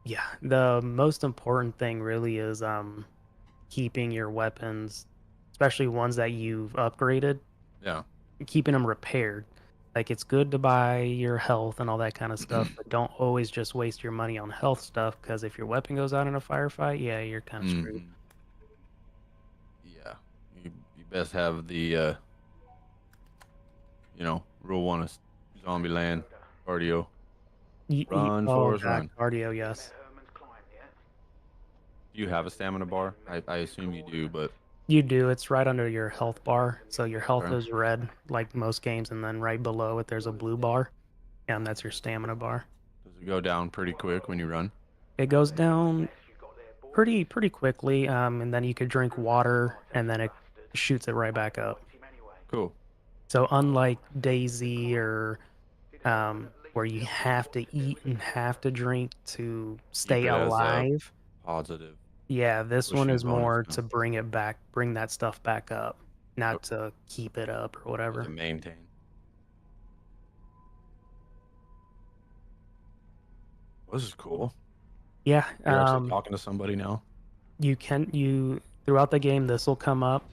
Yeah, the most important thing really is keeping your weapons, especially ones that you've upgraded, Yeah. keeping them repaired. Like it's good to buy your health and all that kind of stuff, but don't always just waste your money on health stuff because if your weapon goes out in a firefight, yeah, you're kind of screwed. Mhm. Yeah. You best have the rule one of zombie land cardio. Run, Oh, Forrest, God, run. cardio, yes. Do you have a stamina bar? I assume you do, but You do. It's right under your health bar. So your health Okay. is red, like most games, and then right below it, there's a blue bar, and that's your stamina bar. does it go down pretty quick when you run? It goes down pretty quickly, and then you could drink water, and then it shoots it right back up. Cool. So unlike Daisy or where you have to eat and have to drink to Keep stay it as a alive, positive yeah, this one pushing is bonus. more Huh? to bring that stuff back up, not to keep it up or To whatever. maintain. This is cool. Yeah, You're actually talking to somebody now. you throughout the game this will come up.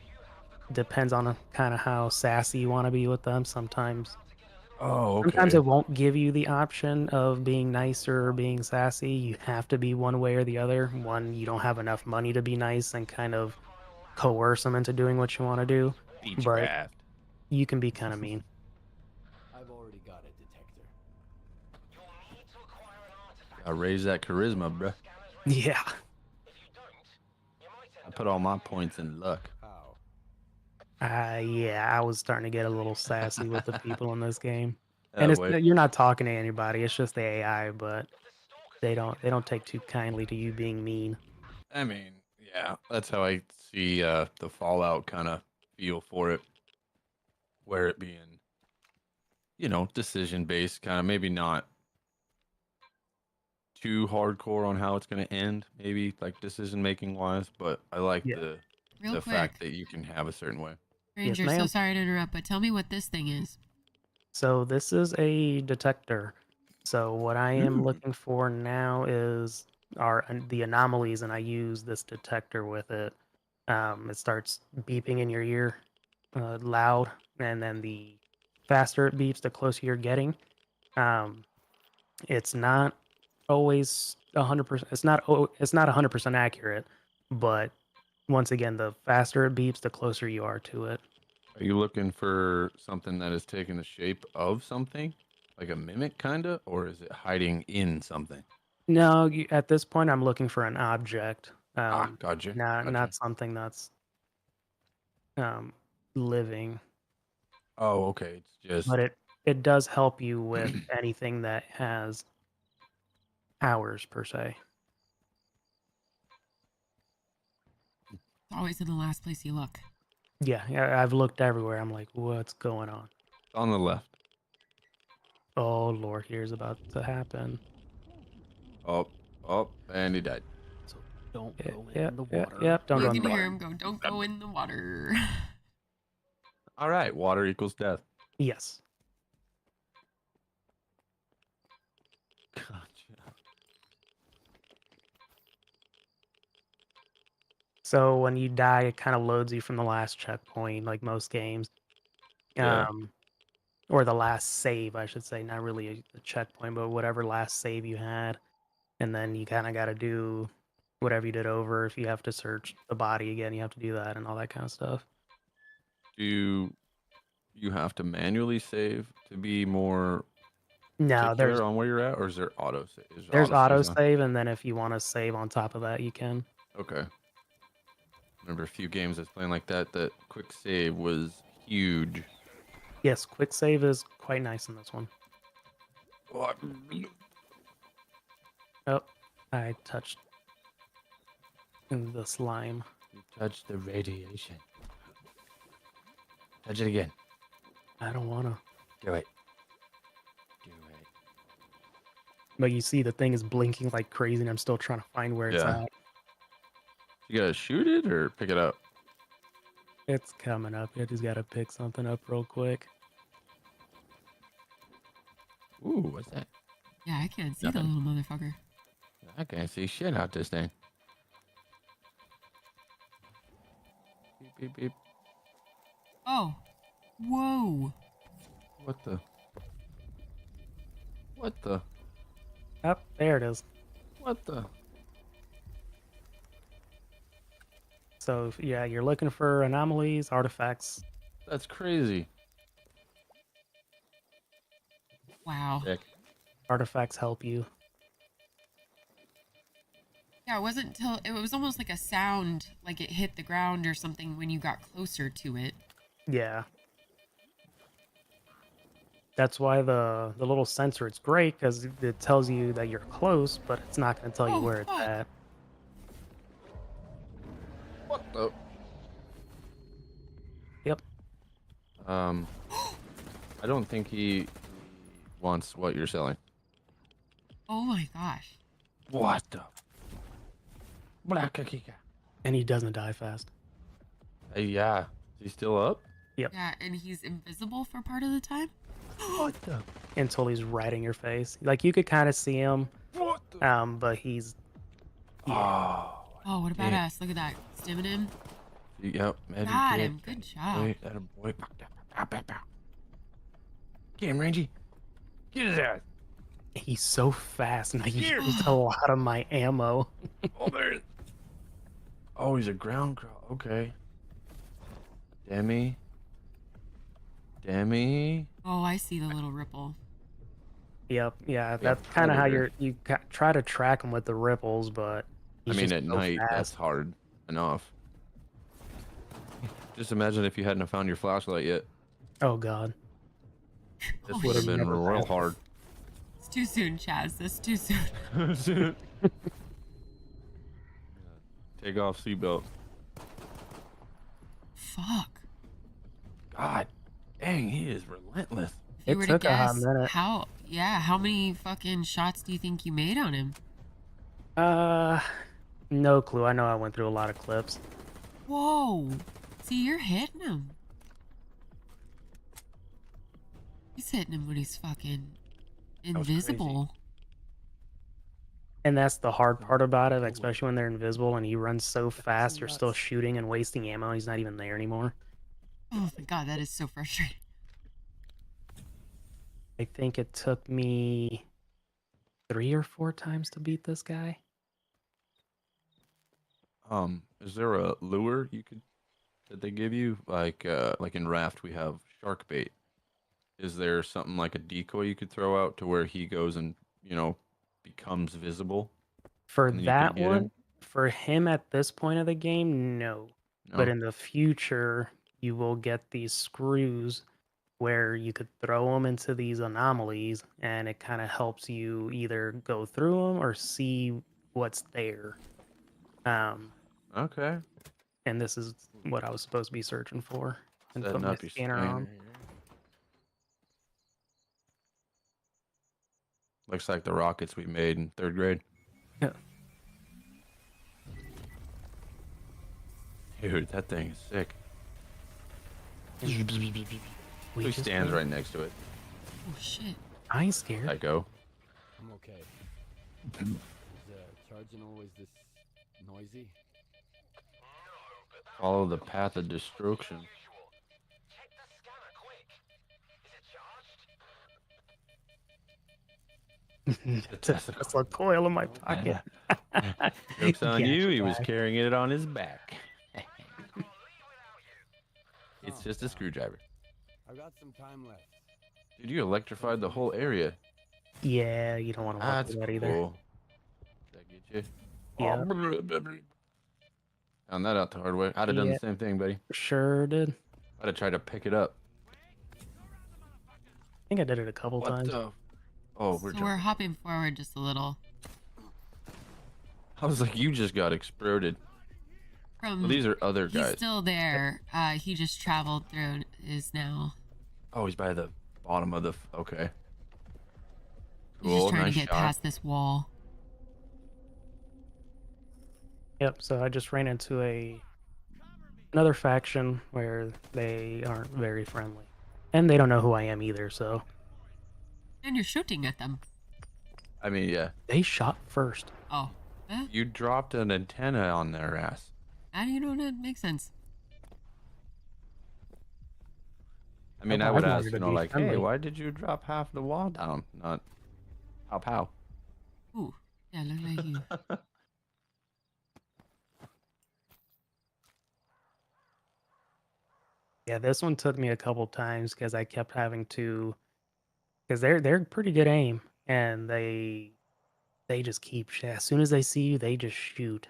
Depends on kind of how sassy you want to be with them. Sometimes Oh, Sometimes okay. it won't give you the option of being nicer or being sassy. You have to be one way or the other. One, you don't have enough money to be nice and kind of coerce them into doing what you want to do. But Beechcraft. you can be kind of mean. I've already got a detector. I raise that charisma, bruh. Yeah. I put all my points in luck. How? Yeah, I was starting to get a little sassy with the people in this game. And That it's way. you're not talking to anybody, it's just the AI, but they don't take too kindly to you being mean. I mean, yeah, that's how I see the Fallout kind of feel for it, where it being, decision based, kind of maybe not too hardcore on how it's going to end, maybe like decision making wise, but I like Yeah. Real the quick, fact that you can have a certain way. Yes, Ranger, so ma'am. sorry to interrupt, but tell me what this thing is. So this is a detector. So what I am Ooh. looking for now is the anomalies, and I use this detector with it. It starts beeping in your ear, loud, and then the faster it beeps, the closer you're getting. Um, it's not always 100%. It's not 100% accurate, but once again, the faster it beeps, the closer you are to it. Are you looking for something that is taking the shape of something, like a mimic, kind of, or is it hiding in something? No, at this point, I'm looking for an object, Gotcha. not something that's um, living. Oh, okay. It's But just it does help you with anything that has hours per se. It's always in the last place you look. Yeah, I've looked everywhere. I'm like, what's going on? on the left. Oh Lord, here's about to happen. Oh, and he died. So don't Yeah, go yeah, in the yeah, water. yeah. Don't You go in can the hear water. him go, "Don't go in the water." All right, water equals death. Yes. Gotcha. So when you die, it kind of loads you from the last checkpoint, like most games. Yeah. Um, or the last save, I should say, not really a checkpoint, but whatever last save you had. And then you kind of got to do whatever you did over. If you have to search the body again, you have to do that and all that kind of stuff. Do you have to manually save to be more No, particular on where you're at, or is there auto save? Is there's auto saves on? autosave, and then if you want to save on top of that, you can. Okay. Remember a few games I was playing like that. That quick save was huge. Yes, quick save is quite nice in this one. Oh, I touched the slime. You touched the radiation. Touch it again. I don't want to. Do it. Do it. But you see the thing is blinking like crazy, and I'm still trying to find where it's Yeah. at. You gotta shoot it or pick it up. It's coming up. I just got to pick something up real quick. Ooh, what's that? Yeah, I can't see the Nothing. little motherfucker. I can't see shit out this thing. Beep, beep, beep. Oh, whoa! What the? What the? Oh, there it is. What the? So, yeah, you're looking for anomalies, artifacts. That's crazy. Wow. Dick. Artifacts help you. Yeah, it wasn't until it was almost like a sound, like it hit the ground or something when you got closer to it. Yeah. That's why the little sensor, it's great because it tells you that you're close, but it's not going to tell you Oh, where it's fuck. at. What the? Yep. I don't think he wants what you're selling. Oh my gosh. What the? Black Kika. And he doesn't die fast. Hey, yeah. Is he still up? Yep. Yeah, and he's invisible for part of the time? What the? Until he's right in your face. Like, you could kind of see him, What the? but he's... Yeah. Oh. Oh, what about Yeah. us? Look at that. Stimming him. Yep. Got him. Good job. Wait, that a boy. Pow, pow, pow, pow, pow. Get him, Rangy. Get his ass. He's so fast, and I Here. used a lot of my ammo. Oh, there. Oh, he's a ground crawl. Okay. Demi. Oh, I see the little ripple. Yep, yeah, Yeah, that's kind of how predator. try to track him with the ripples, but I he's mean, just at so night, that's fast. hard enough. Just imagine if you hadn't found your flashlight yet. Oh god, This Oh, would have shit. been never real found- hard. It's too soon, Chaz. That's too soon. Take off seatbelt. Fuck. God, dang, he is relentless. If you It were to took a hot guess, minute. how many fucking shots do you think you made on him? No clue. I know I went through a lot of clips. Whoa. See, you're hitting him. He's hitting him when he's fucking was crazy. invisible. And that's the hard part about it, especially when they're invisible and he runs so fast, you're still shooting and wasting ammo. He's not even there anymore. Oh my god, that is so frustrating. I think it took me 3 or 4 times to beat this guy. Is there a lure that they give you? Like in Raft, we have shark bait. Is there something like a decoy you could throw out to where he goes and, becomes visible? For And then you that could get one, him? for him at this point of the game, no. But No? in the future, you will get these screws where you could throw them into these anomalies and it kind of helps you either go through them or see what's there. Okay. And this is what I was supposed to be searching for. And put Setting my up your scanner scanner on. here. Looks like the rockets we made in 3rd grade. Yeah. Dude, that thing is sick. We He just stands went- right next to it. Oh shit. I ain't scared. Psycho. I'm okay. Is charging always this noisy? Follow the path of destruction. Just a coil in my pocket. Joke's on Gotcha, you, he was guy. carrying it on his back. It's just a screwdriver. I've got some time left. Dude, you electrified the whole area. Yeah, you don't want to walk That's through that either. cool. Did that get you? Yeah. Found that out the hard way. I'd have done Yeah. the same thing, buddy. Sure did. I'd have tried to pick it up. I think I did it a couple What times. the? Oh, we're So we're jumping. hopping forward just a little. I was like, you just got exploded. From Well, these are other he's guys. still there. He just traveled through and is now. Oh, he's by the bottom of the. Okay. He's Cool. just trying Nice to get shot. past this wall. Yep, so I just ran into another faction where they aren't very friendly. And they don't know who I am either, so And you're shooting at them. I mean, yeah. they shot first. Oh. Eh? You dropped an antenna on their ass. How do you know that makes sense? I mean, I I would wanted ask, to be like, hey, friendly. why did you drop half the wall down? Not pow pow. Ooh. Yeah, look like you. Yeah, this one took me a couple times because I kept having to, because they're pretty good aim, and they just keep as soon as they see you, they just shoot.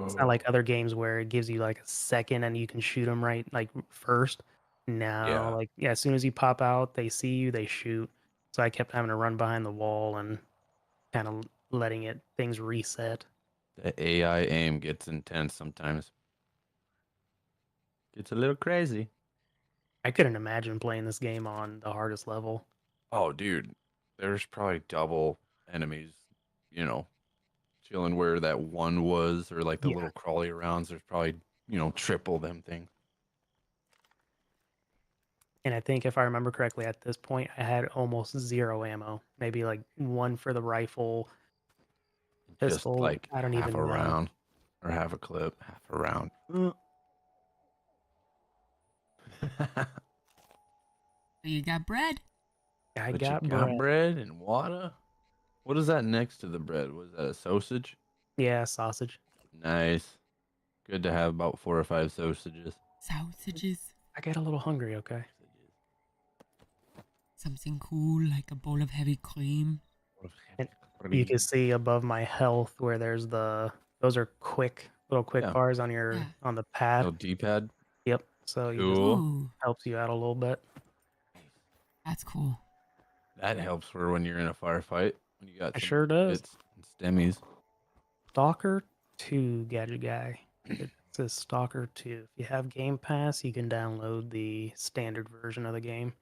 It's not like other games where it gives you like a second and you can shoot them right like first. No, Yeah. like yeah, as soon as you pop out, they see you, they shoot. So I kept having to run behind the wall and kind of letting things reset. The AI aim gets intense sometimes. Gets a little crazy. I couldn't imagine playing this game on the hardest level. Oh, dude, there's probably double enemies, chilling where that one was, or like the Yeah. little crawly arounds. There's probably, triple them things. And I think if I remember correctly, at this point, I had almost zero ammo. Maybe like one for the rifle, pistol. Just like I don't half even a know. round, or half a clip, half a round. You got bread? I But got you got bread. bread and water. What is that next to the bread? Was that a sausage? Yeah, sausage. Nice. Good to have about 4 or 5 sausages. Sausages. I get a little hungry, okay? Something cool like a bowl of heavy cream. And you can see above my health where there's those are little quick Yeah. bars on your Yeah. on the pad. Little D-pad. Yep. So you just Cool. Ooh, helps you out a little bit. that's cool. That helps for when you're in a firefight. When you got It some sure does. bits and stemmies. Stalker 2 Gadget Guy. It says Stalker 2. If you have Game Pass, you can download the standard version of the game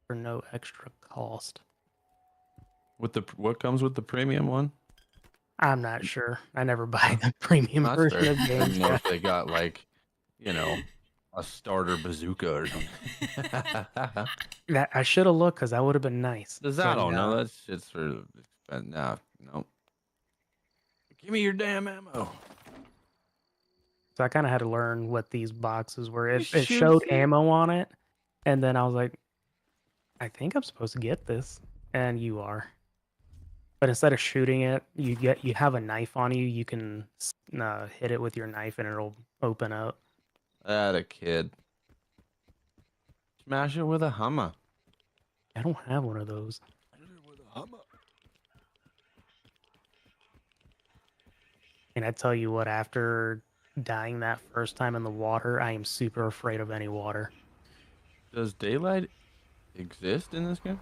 for no extra cost. With the what comes with the premium one? I'm not sure. I never buy the premium That's version fair. of I games. didn't know if they got like, you know, a starter bazooka or something. That I should have looked because that would have been nice. Does I But, don't know. That's shit's for no, no. Give me your damn ammo. So I kind of had to learn what these boxes were. It shoot showed it. ammo on it, and then I was like, I think I'm supposed to get this, and you are. But instead of shooting it, you have a knife on you. You can hit it with your knife, and it'll open up. That a kid. Smash it with a hammer. I don't have one of those. And I tell you what, after dying that first time in the water, I am super afraid of any water. Does daylight exist in this game?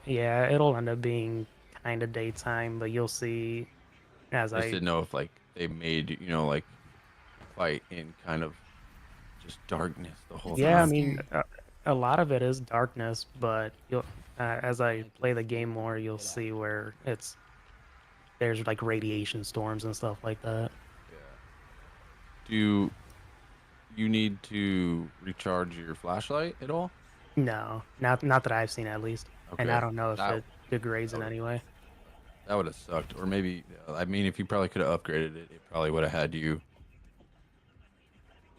Yeah, it'll end up being kind of daytime, but you'll see as I just I didn't know if like they made like fight in kind of just darkness the whole yeah, I time. mean, a lot of it is darkness, but you'll as I play the game more, you'll see where there's like radiation storms and stuff like that. Do you need to recharge your flashlight at all? No, not that I've seen at least, and I Okay, don't know if that- it degrades in any way. That would have sucked. Or maybe, I mean, if you probably could have upgraded it, it probably would have had you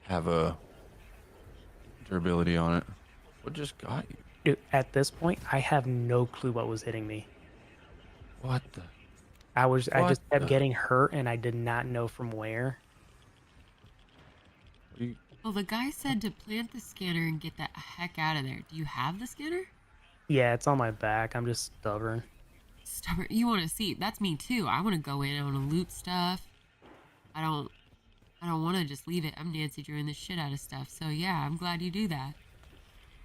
have a durability on it. What just got you? Dude, at this point, I have no clue what was hitting me. What the? I just What kept the- getting hurt, and I did not know from where. You, Well, the guy said to plant the scanner and get the heck out of there. Do you have the scanner? Yeah, it's on my back. I'm just stubborn. Stubborn. You want to see? That's me too. I want to go in. I want to loot stuff. I don't want to just leave it. I'm Nancy Drewing the shit out of stuff. So yeah, I'm glad you do that.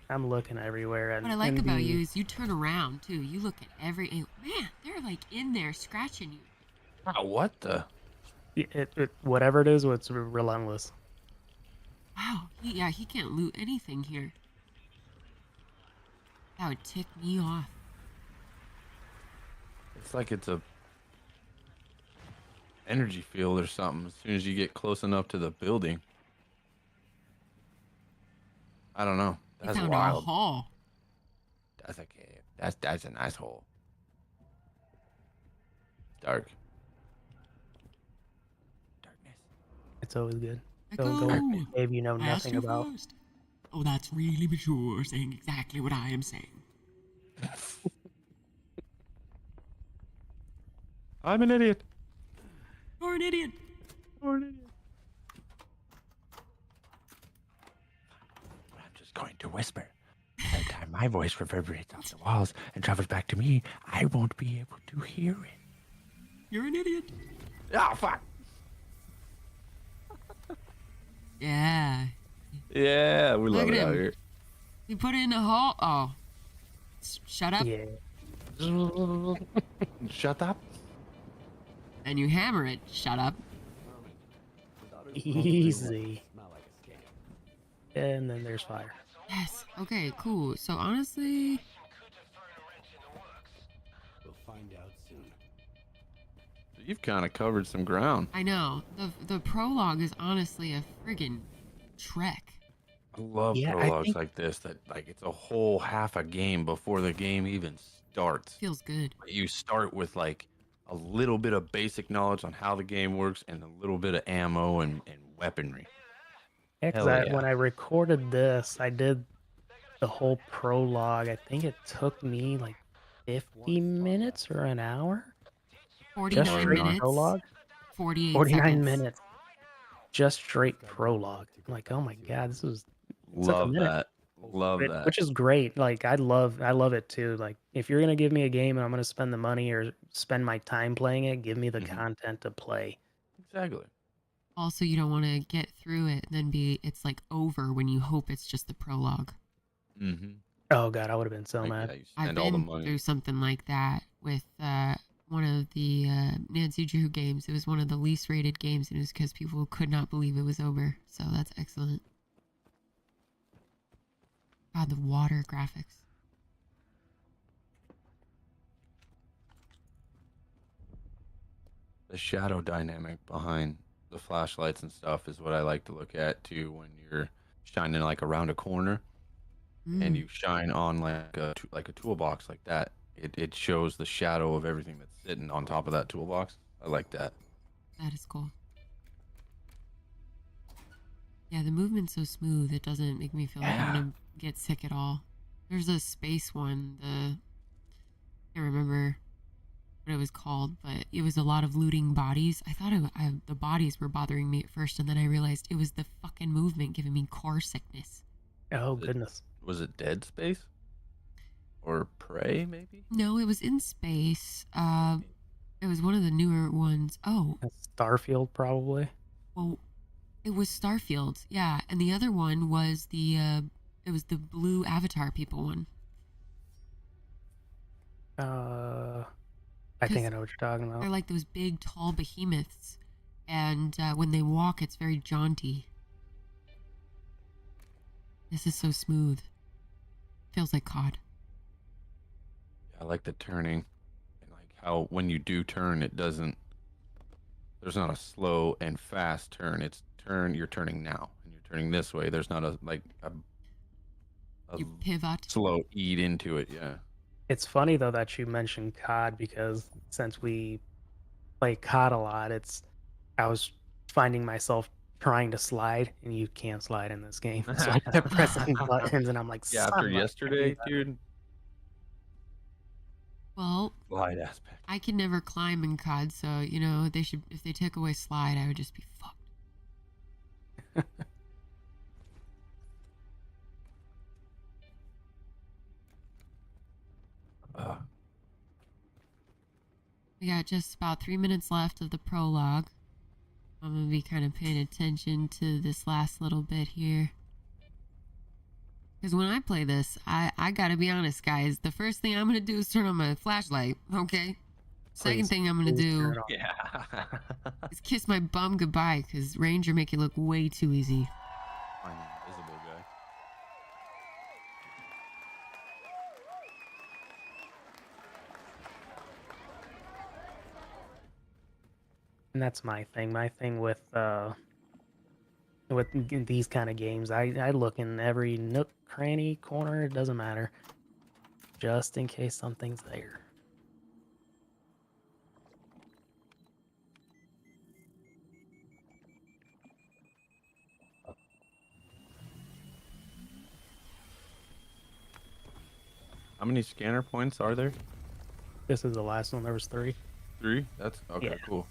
I'm looking everywhere. And What I like about you is you turn around too. You look at every angle. Man, they're like in there scratching you. oh, what the? Whatever it is, it's relentless. Wow. He can't loot anything here. That would tick me off. It's like it's a energy field or something as soon as you get close enough to the building. I don't know. You That's found a wild. hole. That's a cave. That's a nice hole. Dark. Darkness. It's always good. Echo. Don't go in a cave you know I asked nothing you about. first. Oh, that's really mature, saying exactly what I am saying. I'm an idiot. You're an idiot. You're an idiot. I'm just going to whisper. By the time my voice reverberates off the walls and travels back to me, I won't be able to hear it. You're an idiot. Ah, fuck. Yeah. Yeah, we Look love at it out him. here. You put it in the hole. Oh. Shut up. Yeah. Shut up. And you hammer it. Shut up. Easy. Not like a scam. And then there's fire. Yes. Okay, cool. So honestly, We'll find out soon. You've kind of covered some ground. I know. The prologue is honestly a friggin' trek. I love Yeah, I prologues think- like this. That like it's a whole half a game before the game even starts. Feels good. You start with like a little bit of basic knowledge on how the game works and a little bit of ammo and weaponry. Yeah, because Hell yeah. when I recorded this, I did the whole prologue. I think it took me like 50 minutes or an hour? Just 49 straight minutes, prologue? 48 49 seconds. minutes. Just straight prologue. I'm like, oh my god, this was took a Love minute. that. Love that. Which is great. Like I love it too. Like if you're gonna give me a game and I'm gonna spend the money or spend my time playing it, give me the content to play. Exactly. Also, you don't want to get through it and then it's like over when you hope it's just the prologue. Mm-hmm. Oh god, I would have been so Like, mad. yeah, you I've spend all the been money. through something like that with one of the Nancy Drew games. It was one of the least rated games, and it was because people could not believe it was over. So that's excellent. God, the water graphics. The shadow dynamic behind the flashlights and stuff is what I like to look at too when you're shining like around a corner and you shine on like a toolbox like that. It shows the shadow of everything that's sitting on top of that toolbox. I like that. That is cool. Yeah, the movement's so smooth, it doesn't make me feel like I'm gonna get sick at all. There's a space one, I can't remember what it was called, but it was a lot of looting bodies. I thought the bodies were bothering me at first, and then I realized it was the fucking movement giving me core sickness. Oh Was it- goodness. Was it Dead Space? Or Prey, maybe? No, it was in space. It was one of the newer ones. Oh, Starfield probably. well, it was Starfield, yeah, and the other one was it was the blue Avatar people one. I think I know what you're talking They're about. like those big, tall behemoths, and when they walk, it's very jaunty. This is so smooth. Feels like COD. I like the turning and like how when you do turn, it doesn't. There's not a slow and fast turn. You're turning now, and you're turning this way. There's not a You pivot. slow eat into it. Yeah. It's funny though that you mentioned COD because since we play COD a lot, I was finding myself trying to slide and you can't slide in this game. So I kept pressing buttons and I'm like, Yeah, "Son after of a-" yesterday, dude. Well, Slide aspect. I can never climb in COD, so they should. If they took away slide, I would just be fucked. We got just about 3 minutes left of the prologue. I'm gonna be kind of paying attention to this last little bit here. Because when I play this, I gotta be honest, guys. The first thing I'm gonna do is turn on my flashlight, okay? Second Please, thing I'm gonna please do turn it on. Yeah. is kiss my bum goodbye, because Ranger make it look way too easy. I'm an invisible guy. And that's my thing. My thing with these kind of games, I look in every nook, cranny, corner. It doesn't matter, just in case something's there. How many scanner points are there? This is the last one. There was 3. 3? That's okay. Yeah. Cool.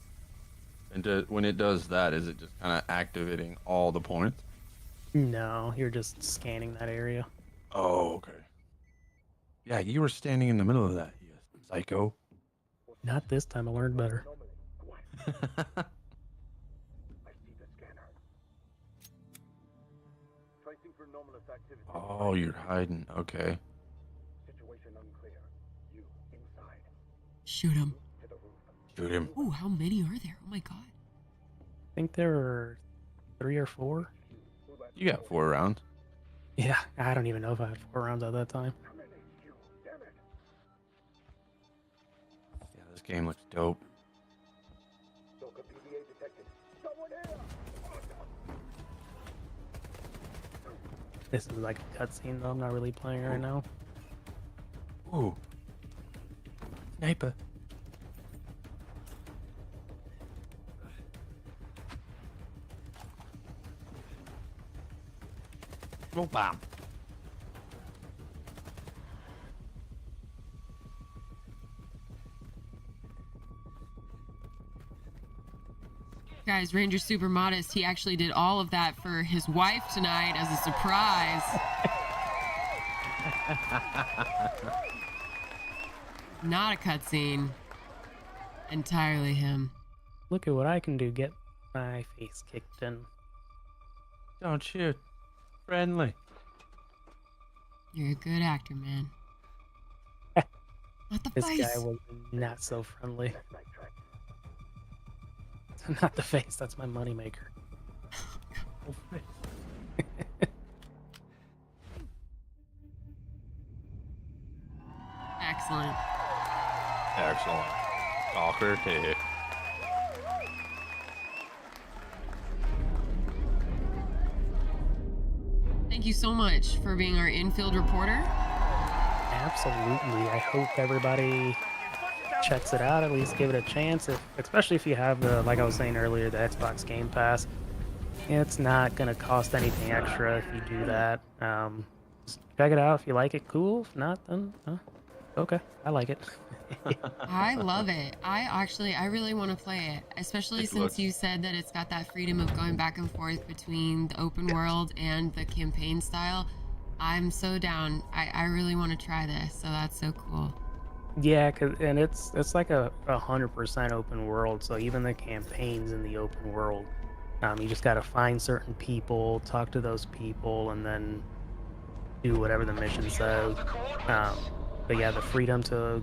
And when it does that, is it just kind of activating all the points? No, you're just scanning that area. Oh, okay. Yeah, you were standing in the middle of that, you psycho. Not this time. I learned better. I see the scanner. Tracing for anomalous activity. Oh, you're hiding. Okay. Situation unclear. You inside. Shoot him. To the roof. Shoot him. Ooh, how many are there? Oh my god. I think there were 3 or 4. You got 4 rounds. Yeah, I don't even know if I had 4 rounds at that time. Terminate you. Damn it. Yeah, this game looks dope. Local PDA detected. Someone here. This is like a cutscene though. I'm not really playing right now. Ooh. Sniper. Smoke bomb. Guys, Ranger's super modest. He actually did all of that for his wife tonight as a surprise. Not a cutscene. Entirely him. Look at what I can do. Get my face kicked in. Don't shoot. Friendly. You're a good actor, man. Not the This face. guy was not so friendly. Not the face. That's my moneymaker. Excellent. Excellent. Stalker. Hey. Thank you so much for being our infield reporter. Absolutely. I hope everybody checks it out. At least give it a chance. Especially if you have the, like I was saying earlier, the Xbox Game Pass. It's not gonna cost anything extra if you do that. Just check it out. If you like it, cool. If not, then okay. I like it. I love it. I really want to play it, especially since you said that it's got that freedom of going back and forth between the open world and the campaign style. I'm so down. I really want to try this, so that's so cool. Yeah, and it's like a 100% open world. So even the campaigns in the open world, you just got to find certain people, talk to those people, and then do whatever the mission says. But yeah, the freedom to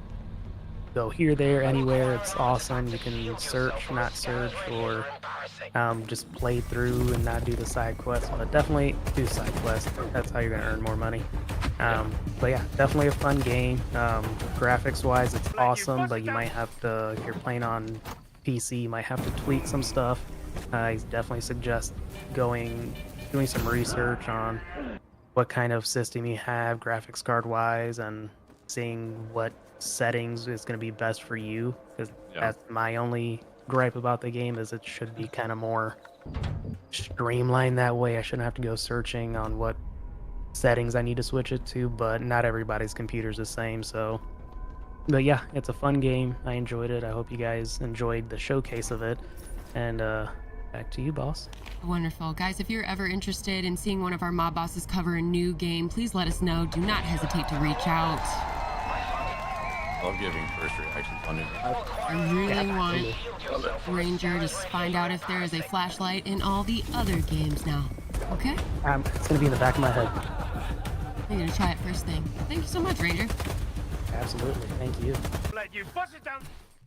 go here, there, anywhere, it's awesome. You can search, not search, or just play through and not do the side quests. But definitely do side quests. That's how you're gonna earn more money. But yeah, definitely a fun game. Graphics wise, it's awesome, but you might have to, if you're playing on PC, you might have to tweak some stuff. I definitely suggest doing some research on what kind of system you have, graphics card wise, and seeing what settings is going to be best for you, because that's my only gripe about the game, is it should be kind of more streamlined that way. I shouldn't have to go searching on what settings I need to switch it to, but not everybody's computer's the same. So but yeah, it's a fun game. I enjoyed it. I hope you guys enjoyed the showcase of it, and back to you, boss. Wonderful. Guys, if you're ever interested in seeing one of our mob bosses cover a new game, please let us know. Do not hesitate to reach out. Love giving first reactions on it. I really want Ranger to find out if there is a flashlight in all the other games now. Okay? It's gonna be in the back of my head. I'm gonna try it first thing. Thank you so much, Ranger. Absolutely. Thank you.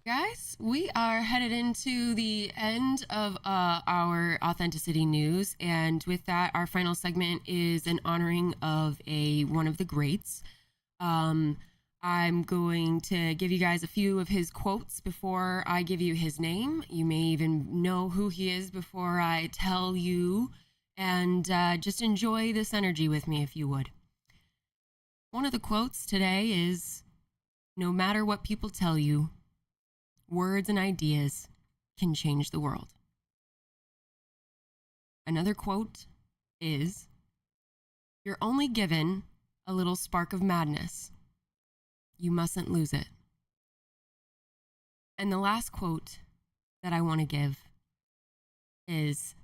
Guys, we are headed into the end of our AuthentiCity news, and with that, our final segment is an honoring of one of the greats. I'm going to give you guys a few of his quotes before I give you his name. You may even know who he is before I tell you, and just enjoy this energy with me if you would. One of the quotes today is, "No matter what people tell you, words and ideas can change the world." Another quote is, "You're only given a little spark of madness. You mustn't lose it." And the last quote that I want to give is,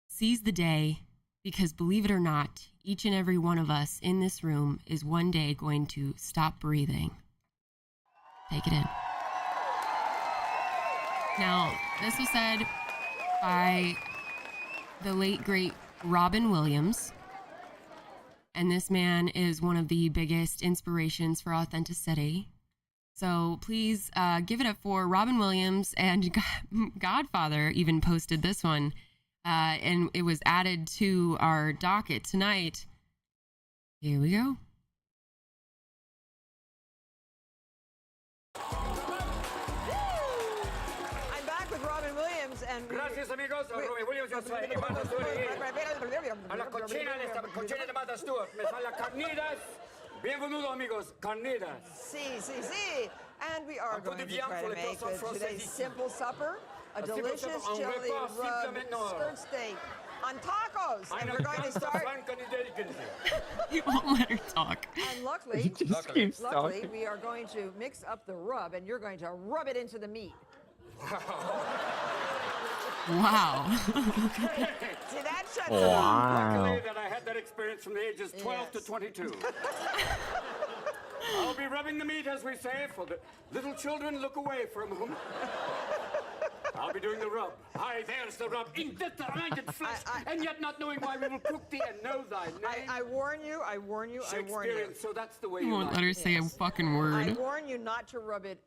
"Seize the day, because believe it or not, each and every one of us in this room is one day going to stop breathing." Take it in. Now, this was said by the late, great Robin Williams. And this man is one of the biggest inspirations for AuthentiCity. So please give it up for Robin Williams, and Godfather even posted this one. And it was added to our docket tonight. Here we go. I'm back with Robin Williams and Gracias, amigos. Robin Williams, yo soy Martha Stewart. A la cochina de Martha Stewart. Me salen las carnitas. Bienvenido, amigos. Carnitas. See. And we are going to try to make today's simple supper a delicious chili rub skirt steak on tacos. And we're going to start. You won't let her talk. And luckily, we are going to mix up the rub, and you're going to rub it into the meat. Wow. See, that shuts it up. Luckily that I had that experience from the ages 12 to 22. I'll be rubbing the meat, as we say, for the little children look away for a moment. I'll be doing the rub. Aye, there's the rub. In the blinded flesh, and yet not knowing why we will cook thee and know thy name. I warn you, I warn you, I warn you. Shakespearean, so that's the way You you won't like let her it. say a fucking I word. warn you not to rub it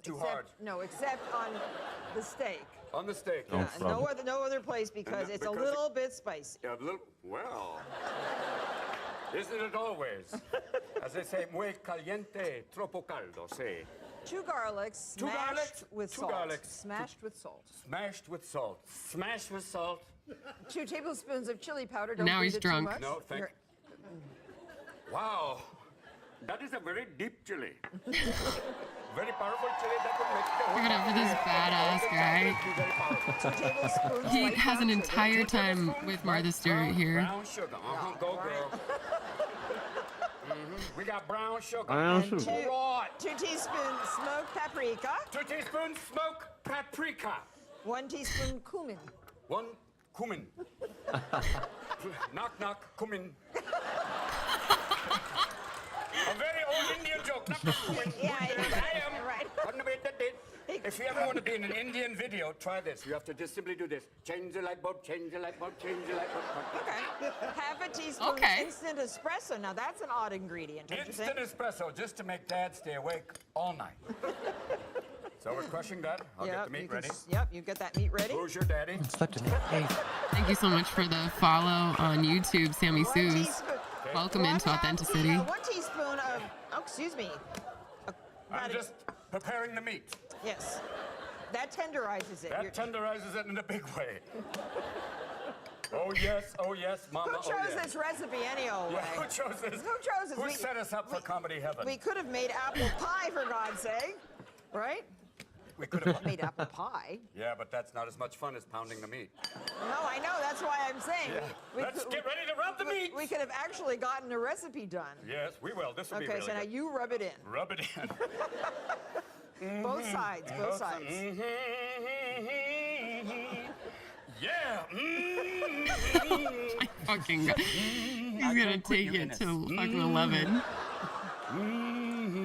Too except, hard. No, except on the steak. On the steak. Don't yes. rub it. No other place because it's a because little bit spicy. Yeah, a little, well, isn't it always? As they say, muy caliente, troppo caldo, say. 2 garlics Two smashed garlics, with two salt. garlics. Smashed with salt. Smashed with salt. Smashed with salt. 2 tablespoons of chili powder. Don't Now breathe he's it drunk. Too much. No, thank You're- Wow. That is a very deep chili. Very powerful chili that will make Give it up for this badass guy. Very powerful. 2 tablespoons He white has an brown sugar. entire time with Martha Stewart here. Brown sugar. Go, girl. We got brown sugar. Brown And sugar. two- All right. 2 teaspoons smoked paprika. 2 teaspoons smoked paprika. 1 teaspoon cumin. 1 cumin. Knock, knock, cumin. A very old Indian joke. Knock, knock, cumin. Yeah, I am. right. If you ever want to be in an Indian video, try this. You have to just simply do this. Change the light bulb, change the light bulb, change the light bulb. Okay. Half a teaspoon Okay. instant espresso. Now that's an odd ingredient, don't you Instant think? espresso, just to make Dad stay awake all night. So we're crushing that. I'll get the you meat can ready. Yep, you get that meat ready. Who's your daddy? Thank you so much for the follow on YouTube, Sammy 1 Sue's. teaspoon. Welcome into AuthentiCity. 1 teaspoon of, oh, excuse me. I'm just preparing the meat. Yes. That tenderizes it. That You're- tenderizes it in a big way. Oh yes, Mama. Who oh, chose yes. this recipe any old Yeah, way? who chose this? Who chose this? Who We- set us up for comedy heaven? We could have made apple pie, for God's sake. Right? We could have. Made apple pie. Yeah, but that's not as much fun as pounding the meat. No, I know. That's why I'm saying. Yeah. Let's get ready to rub the meat. We could have actually gotten a recipe done. Yes, we will. This will be Okay, really so now good. you rub it in. Rub it in. Both sides, both sides. Yeah. Fucking God. He's gonna take it to fucking 11.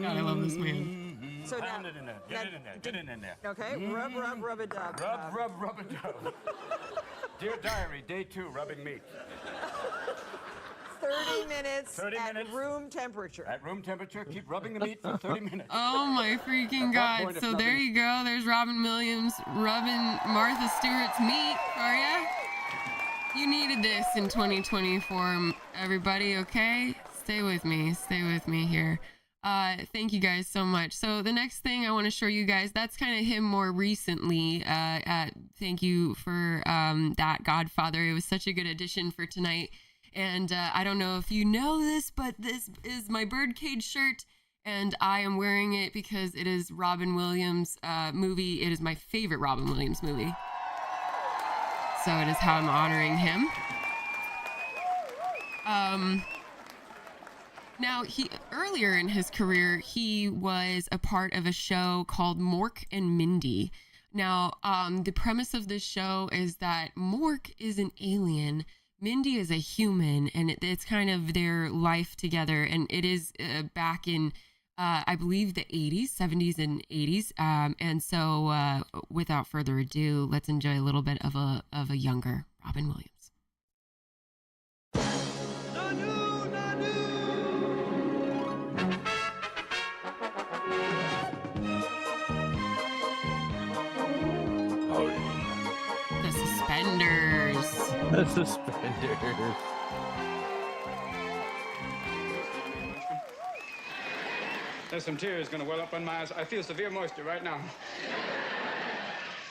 God, I love this man. So now, Pound it in there. Get it in there. Get it in there. okay, rub it up. Rub it down. Dear diary, day 2, rubbing meat. 30 minutes 30 at minutes. room temperature. At room temperature, keep rubbing the meat for 30 minutes. Oh my freaking God. point, if So there nothing- you go. There's Robin Williams rubbing Martha Stewart's meat for ya. You needed this in 2024, everybody, okay? Stay with me here. Thank you guys so much. So the next thing I want to show you guys, that's kind of him more recently. Thank you for that, Godfather. It was such a good addition for tonight. And I don't know if you know this, but this is my birdcage shirt, and I am wearing it because it is Robin Williams' movie. It is my favorite Robin Williams movie. So it is how I'm honoring him. Now, earlier in his career, he was a part of a show called Mork and Mindy. Now, the premise of this show is that Mork is an alien, Mindy is a human, and it's kind of their life together. And it is back in, I believe, the 80s, 70s and 80s. And so, without further ado, let's enjoy a little bit of a younger Robin Williams. The suspenders. The suspenders. There's some tears gonna well up on my eyes. I feel severe moisture right now.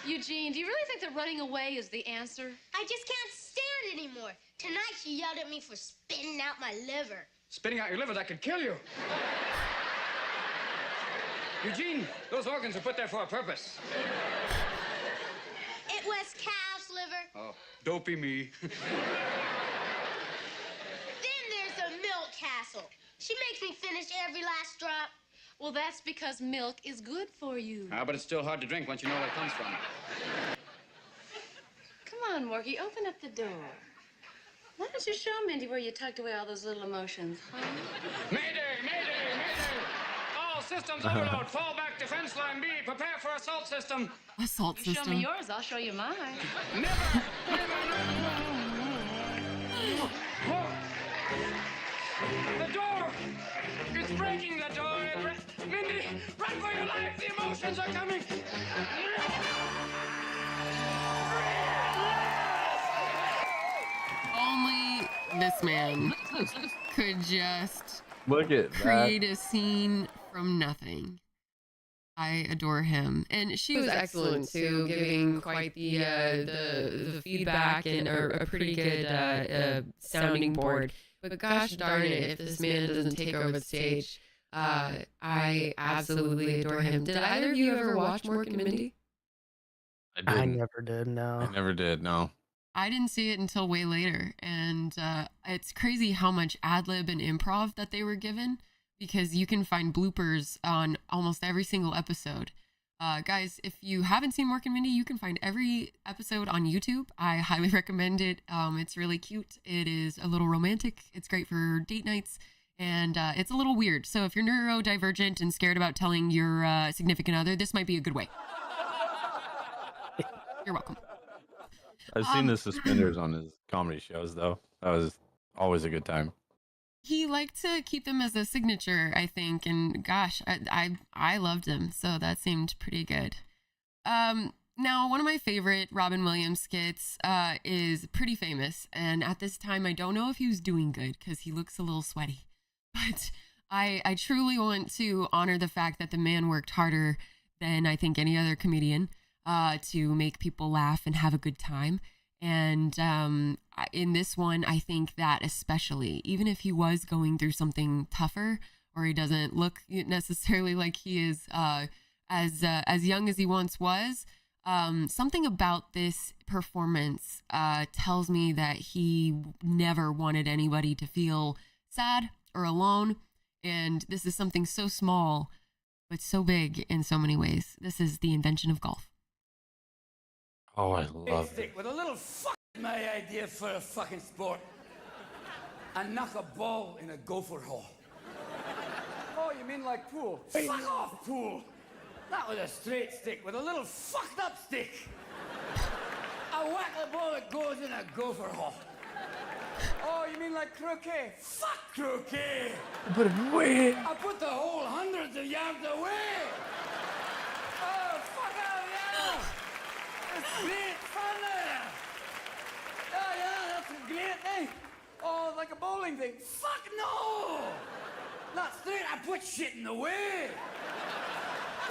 Eugene, do you really think that running away is the answer? I just can't stand it anymore. Tonight she yelled at me for spitting out my liver. Spitting out your liver, that could kill you. Eugene, those organs are put there for a purpose. It was cow's liver. Oh, dopey me. Then there's the milk castle. She makes me finish every last drop. Well, that's because milk is good for you. But it's still hard to drink once you know where it comes from. on, Morky, open up the door. Why don't you show Mindy where you tucked away all those little emotions, huh? Mayday, mayday, mayday! All systems overload. Fall back, defense line B. Prepare for assault system. Assault You show me system. yours, I'll show you mine. Never, The door! It's breaking the door! Mindy, run for your life! The emotions are coming! Only this man could just Look at create a scene from nothing. I adore him, and she was excellent too, giving quite the feedback and a pretty good sounding board. But gosh darn it, if this man doesn't take over the stage, I absolutely adore him. Did either of you ever watch Mork and Mindy? I never did. No. I never did. No. I didn't see it until way later, and it's crazy how much ad lib and improv that they were given, because you can find bloopers on almost every single episode. Guys, if you haven't seen Mork and Mindy, you can find every episode on YouTube. I highly recommend it. It's really cute. It is a little romantic. It's great for date nights, and it's a little weird. So if you're neurodivergent and scared about telling your significant other, this might be a good way. You're welcome. I've seen the suspenders on his comedy shows, though. That was always a good time. He liked to keep them as a signature, I think, and gosh, I loved them, so that seemed pretty good. Now, one of my favorite Robin Williams skits is Pretty Famous, and at this time, I don't know if he was doing good because he looks a little sweaty, but I truly want to honor the fact that the man worked harder than I think any other comedian to make people laugh and have a good time. And in this one, I think that especially, even if he was going through something tougher, or he doesn't look necessarily like he is as young as he once was, something about this performance tells me that he never wanted anybody to feel sad or alone. And this is something so small, but so big in so many ways. This is the invention of golf. Oh, I love it. Stick with a little fuck my idea for a fucking sport. And knock a ball in a gopher hole. Oh, you mean like pool? Fuck off, pool. Not with a straight stick, with a little fucked up stick. I whack the ball that goes in a gopher hole. Oh, you mean like croquet? Fuck croquet. But wait. I put the hole hundreds of yards away. Oh, fuck out, yeah. It's great fun there. Oh, yeah, that's a great thing. Oh, like a bowling thing. Fuck no. Not straight, I put shit in the way.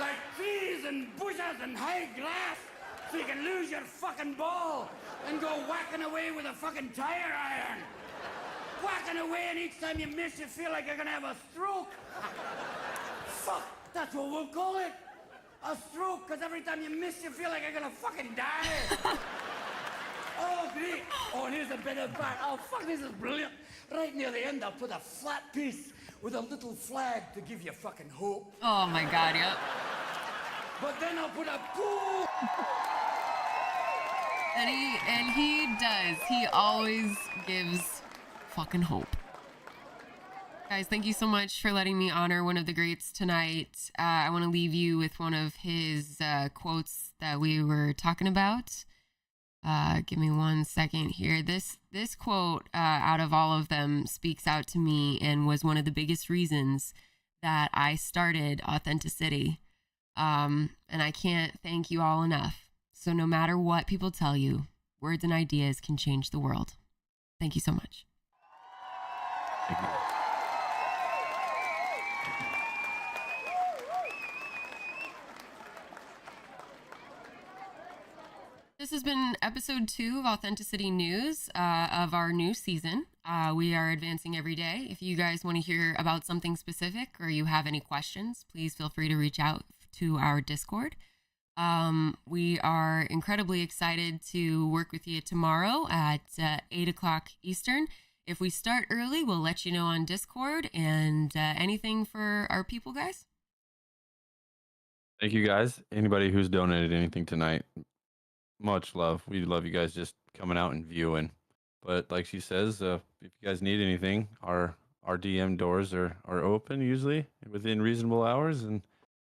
Like trees and bushes and high grass, so you can lose your fucking ball and go whacking away with a fucking tire iron. Whacking away, and each time you miss, you feel like you're gonna have a stroke. Fuck, that's what we'll call it. A stroke, because every time you miss, you feel like you're gonna fucking die. Oh, great. Oh, and here's a bit of back. Oh, fuck, this is brilliant. Right near the end, I'll put a flat piece with a little flag to give you fucking hope. Oh my God, yep. But then I'll put a pool. And he does. He always gives fucking hope. Guys, thank you so much for letting me honor one of the greats tonight. I want to leave you with one of his quotes that we were talking about. Give me 1 second here. This quote out of all of them speaks out to me and was one of the biggest reasons that I started AuthentiCity. And I can't thank you all enough. So no matter what people tell you, words and ideas can change the world. Thank you so much. Thank you. This has been episode 2 of AuthentiCity News of our new season. We are advancing every day. If you guys want to hear about something specific or you have any questions, please feel free to reach out to our Discord. We are incredibly excited to work with you tomorrow at 8 o'clock Eastern. If we start early, we'll let you know on Discord. And anything for our people, guys? Thank you, guys. Anybody who's donated anything tonight, much love. We love you guys. Just coming out and viewing. But like she says, if you guys need anything, our DM doors are open usually within reasonable hours. And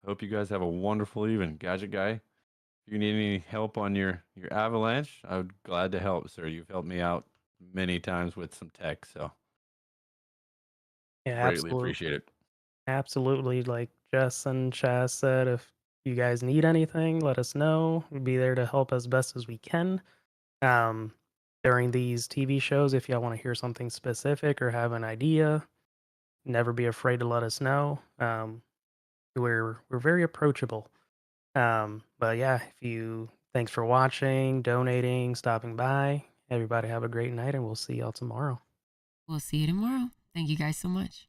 I hope you guys have a wonderful evening. Gadget Guy, if you need any help on your avalanche, I would glad to help, sir. You've helped me out many times with some tech, so Yeah, greatly absolutely. appreciate it. Absolutely. Like Jess and Chaz said, if you guys need anything, let us know. We'll be there to help as best as we can. During these TV shows, if y'all want to hear something specific or have an idea, never be afraid to let us know. We're very approachable. But yeah, thanks for watching, donating, stopping by. Everybody have a great night, and we'll see y'all tomorrow. We'll see you tomorrow. Thank you guys so much.